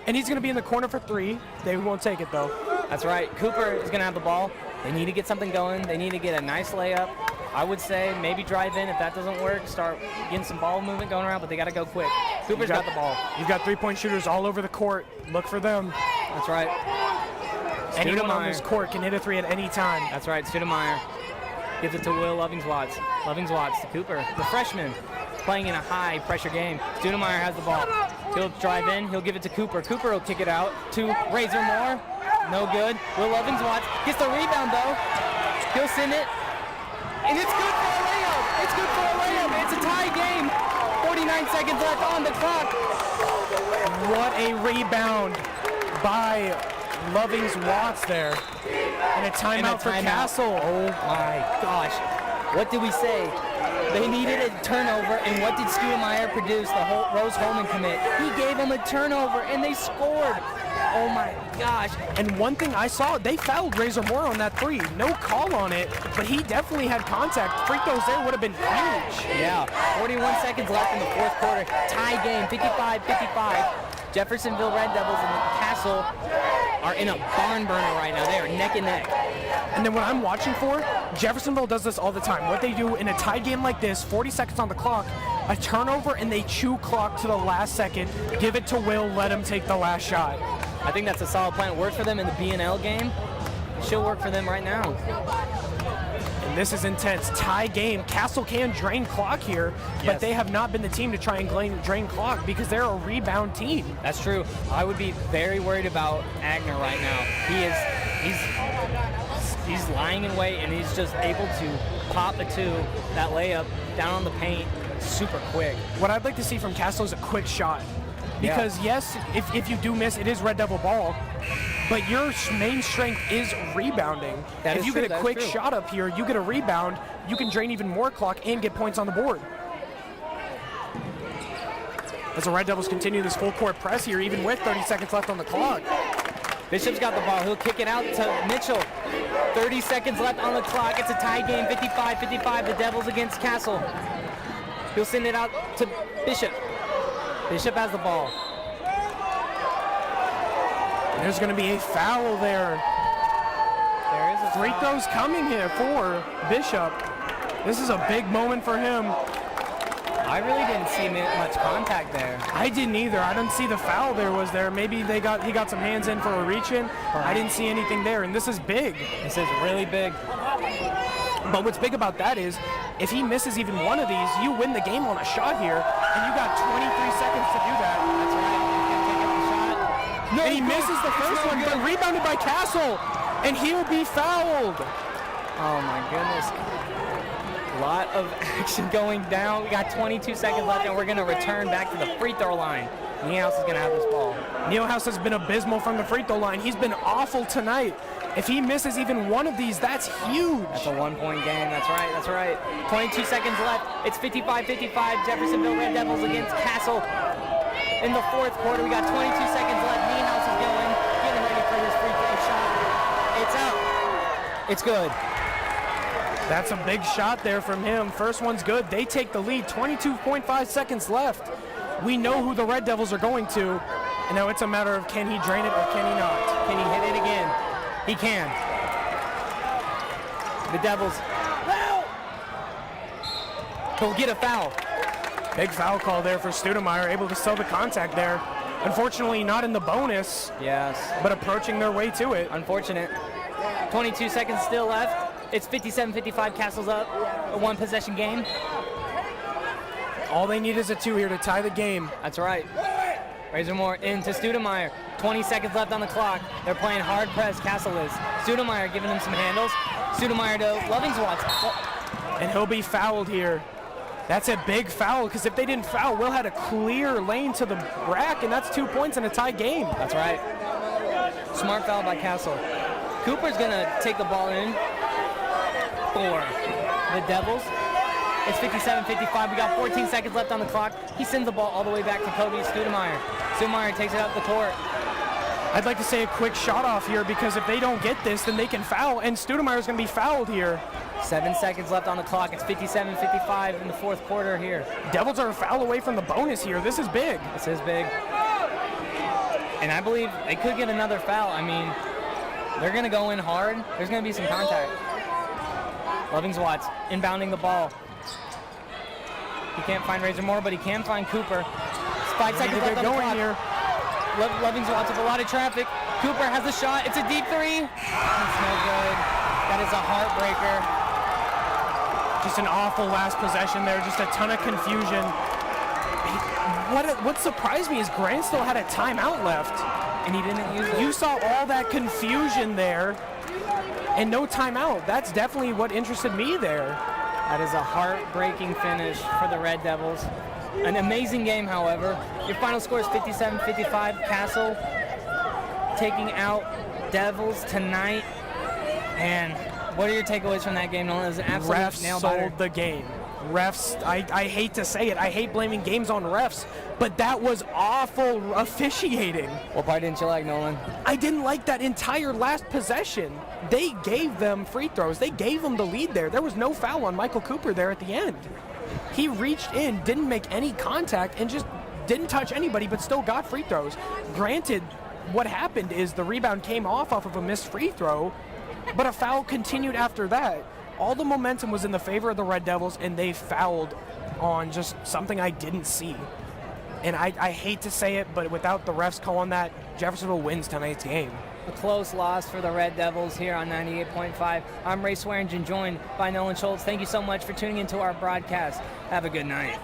And he's going to be in the corner for 3. They won't take it, though.
That's right. Cooper is going to have the ball. They need to get something going. They need to get a nice layup. I would say maybe drive in. If that doesn't work, start getting some ball movement going around, but they got to go quick. Cooper's got the ball.
You've got 3-point shooters all over the court. Look for them.
That's right.
Anyone on this court can hit a 3 at any time.
That's right. Studemeyer gives it to Will Lovings-Watts. Lovings-Watts to Cooper, the freshman, playing in a high-pressure game. Studemeyer has the ball. He'll drive in. He'll give it to Cooper. Cooper will kick it out to Razor Moore. No good. Will Lovings-Watts gets the rebound, though. He'll send it. And it's good for a layup. It's good for a layup. It's a tie game. 49 seconds left on the clock.
What a rebound by Lovings-Watts there. And a timeout for Castle.
Oh my gosh. What did we say? They needed a turnover, and what did Studemeyer produce? The whole Rose Holman commit. He gave them a turnover, and they scored. Oh my gosh.
And one thing I saw, they fouled Razor Moore on that 3. No call on it, but he definitely had contact. Free throws there would have been huge.
Yeah, 41 seconds left in the fourth quarter. Tie game, 55-55. Jeffersonville Red Devils and Castle are in a barn burner right now. They are neck and neck.
And then what I'm watching for, Jeffersonville does this all the time. What they do in a tie game like this, 40 seconds on the clock, a turnover, and they chew clock to the last second, give it to Will, let him take the last shot.
I think that's a solid plan. It worked for them in the B&L game. It should work for them right now.
And this is intense. Tie game. Castle can drain clock here, but they have not been the team to try and drain clock because they're a rebound team.
That's true. I would be very worried about Agner right now. He's lying in wait, and he's just able to pop that layup down on the paint super quick.
What I'd like to see from Castle is a quick shot. Because yes, if you do miss, it is Red Devil ball, but your main strength is rebounding. If you get a quick shot up here, you get a rebound, you can drain even more clock and get points on the board. As the Red Devils continue this full court press here, even with 30 seconds left on the clock.
Bishop's got the ball. He'll kick it out to Mitchell. 30 seconds left on the clock. It's a tie game, 55-55. The Devils against Castle. He'll send it out to Bishop. Bishop has the ball.
There's going to be a foul there.
There is a
free throws coming here for Bishop. This is a big moment for him.
I really didn't see much contact there.
I didn't either. I didn't see the foul was there. Maybe he got some hands in for a reach-in. I didn't see anything there, and this is big.
This is really big.
But what's big about that is, if he misses even one of these, you win the game on a shot here, and you got 23 seconds to do that.
That's right. He's gonna take up the shot.
No, and he misses the first one, but rebounded by Castle, and he'll be fouled.
Oh my goodness. A lot of action going down. We got 22 seconds left, and we're going to return back to the free throw line. Niehaus is going to have this ball.
Niehaus has been abysmal from the free throw line. He's been awful tonight. If he misses even one of these, that's huge.
That's a one-point game. That's right. That's right. 22 seconds left. It's 55-55. Jeffersonville Red Devils against Castle. In the fourth quarter, we got 22 seconds left. Niehaus is going, getting ready for his free throw shot. It's out. It's good.
That's a big shot there from him. First one's good. They take the lead. 22.5 seconds left. We know who the Red Devils are going to. And now it's a matter of can he drain it or can he not?
Can he hit it again? He can. The Devils. He'll get a foul.
Big foul call there for Studemeyer. Able to sell the contact there. Unfortunately, not in the bonus.
Yes.
But approaching their way to it.
Unfortunate. 22 seconds still left. It's 57-55, Castle's up, a one-possession game.
All they need is a 2 here to tie the game.
That's right. Razormore into Studemeyer. 20 seconds left on the clock. They're playing hard press, Castle is. Studemeyer giving him some handles. Studemeyer to Lovingswatch.
And he'll be fouled here. That's a big foul, because if they didn't foul, Will had a clear lane to the rack, and that's 2 points in a tie game.
That's right. Smart foul by Castle. Cooper's going to take the ball in for the Devils. It's 57-55. We got 14 seconds left on the clock. He sends the ball all the way back to Kobe Studemeyer. Studemeyer takes it up the court.
I'd like to say a quick shot off here, because if they don't get this, then they can foul, and Studemeyer's going to be fouled here.
7 seconds left on the clock. It's 57-55 in the fourth quarter here.
Devils are a foul away from the bonus here. This is big.
This is big. And I believe they could get another foul. I mean, they're going to go in hard. There's going to be some contact. Lovingswatch inbounding the ball. He can't find Razormore, but he can find Cooper. It's 5 seconds left on the clock. Here. Lovingswatch with a lot of traffic. Cooper has a shot. It's a deep three. It's no good. That is a heartbreaker.
Just an awful last possession there. Just a ton of confusion. What surprised me is Grant still had a timeout left.
And he didn't use it.
You saw all that confusion there and no timeout. That's definitely what interested me there.
That is a heartbreaking finish for the Red Devils. An amazing game, however. Your final score is 57-55. Castle taking out Devils tonight. And what are your takeaways from that game? Nolan, it was an absolute
refs
nail-biter.
sold the game. Refs, I hate to say it, I hate blaming games on refs, but that was awful officiating.
What part didn't you like, Nolan?
I didn't like that entire last possession. They gave them free throws. They gave them the lead there. There was no foul on Michael Cooper there at the end. He reached in, didn't make any contact, and just didn't touch anybody, but still got free throws. Granted, what happened is the rebound came off of a missed free throw, but a foul continued after that. all the momentum was in the favor of the Red Devils, and they fouled on just something I didn't see. And I hate to say it, but without the refs calling that, Jeffersonville wins tonight's game.
A close loss for the Red Devils here on 98.5. I'm Ray Swearingen, joined by Nolan Schultz. Thank you so much for tuning into our broadcast. Have a good night.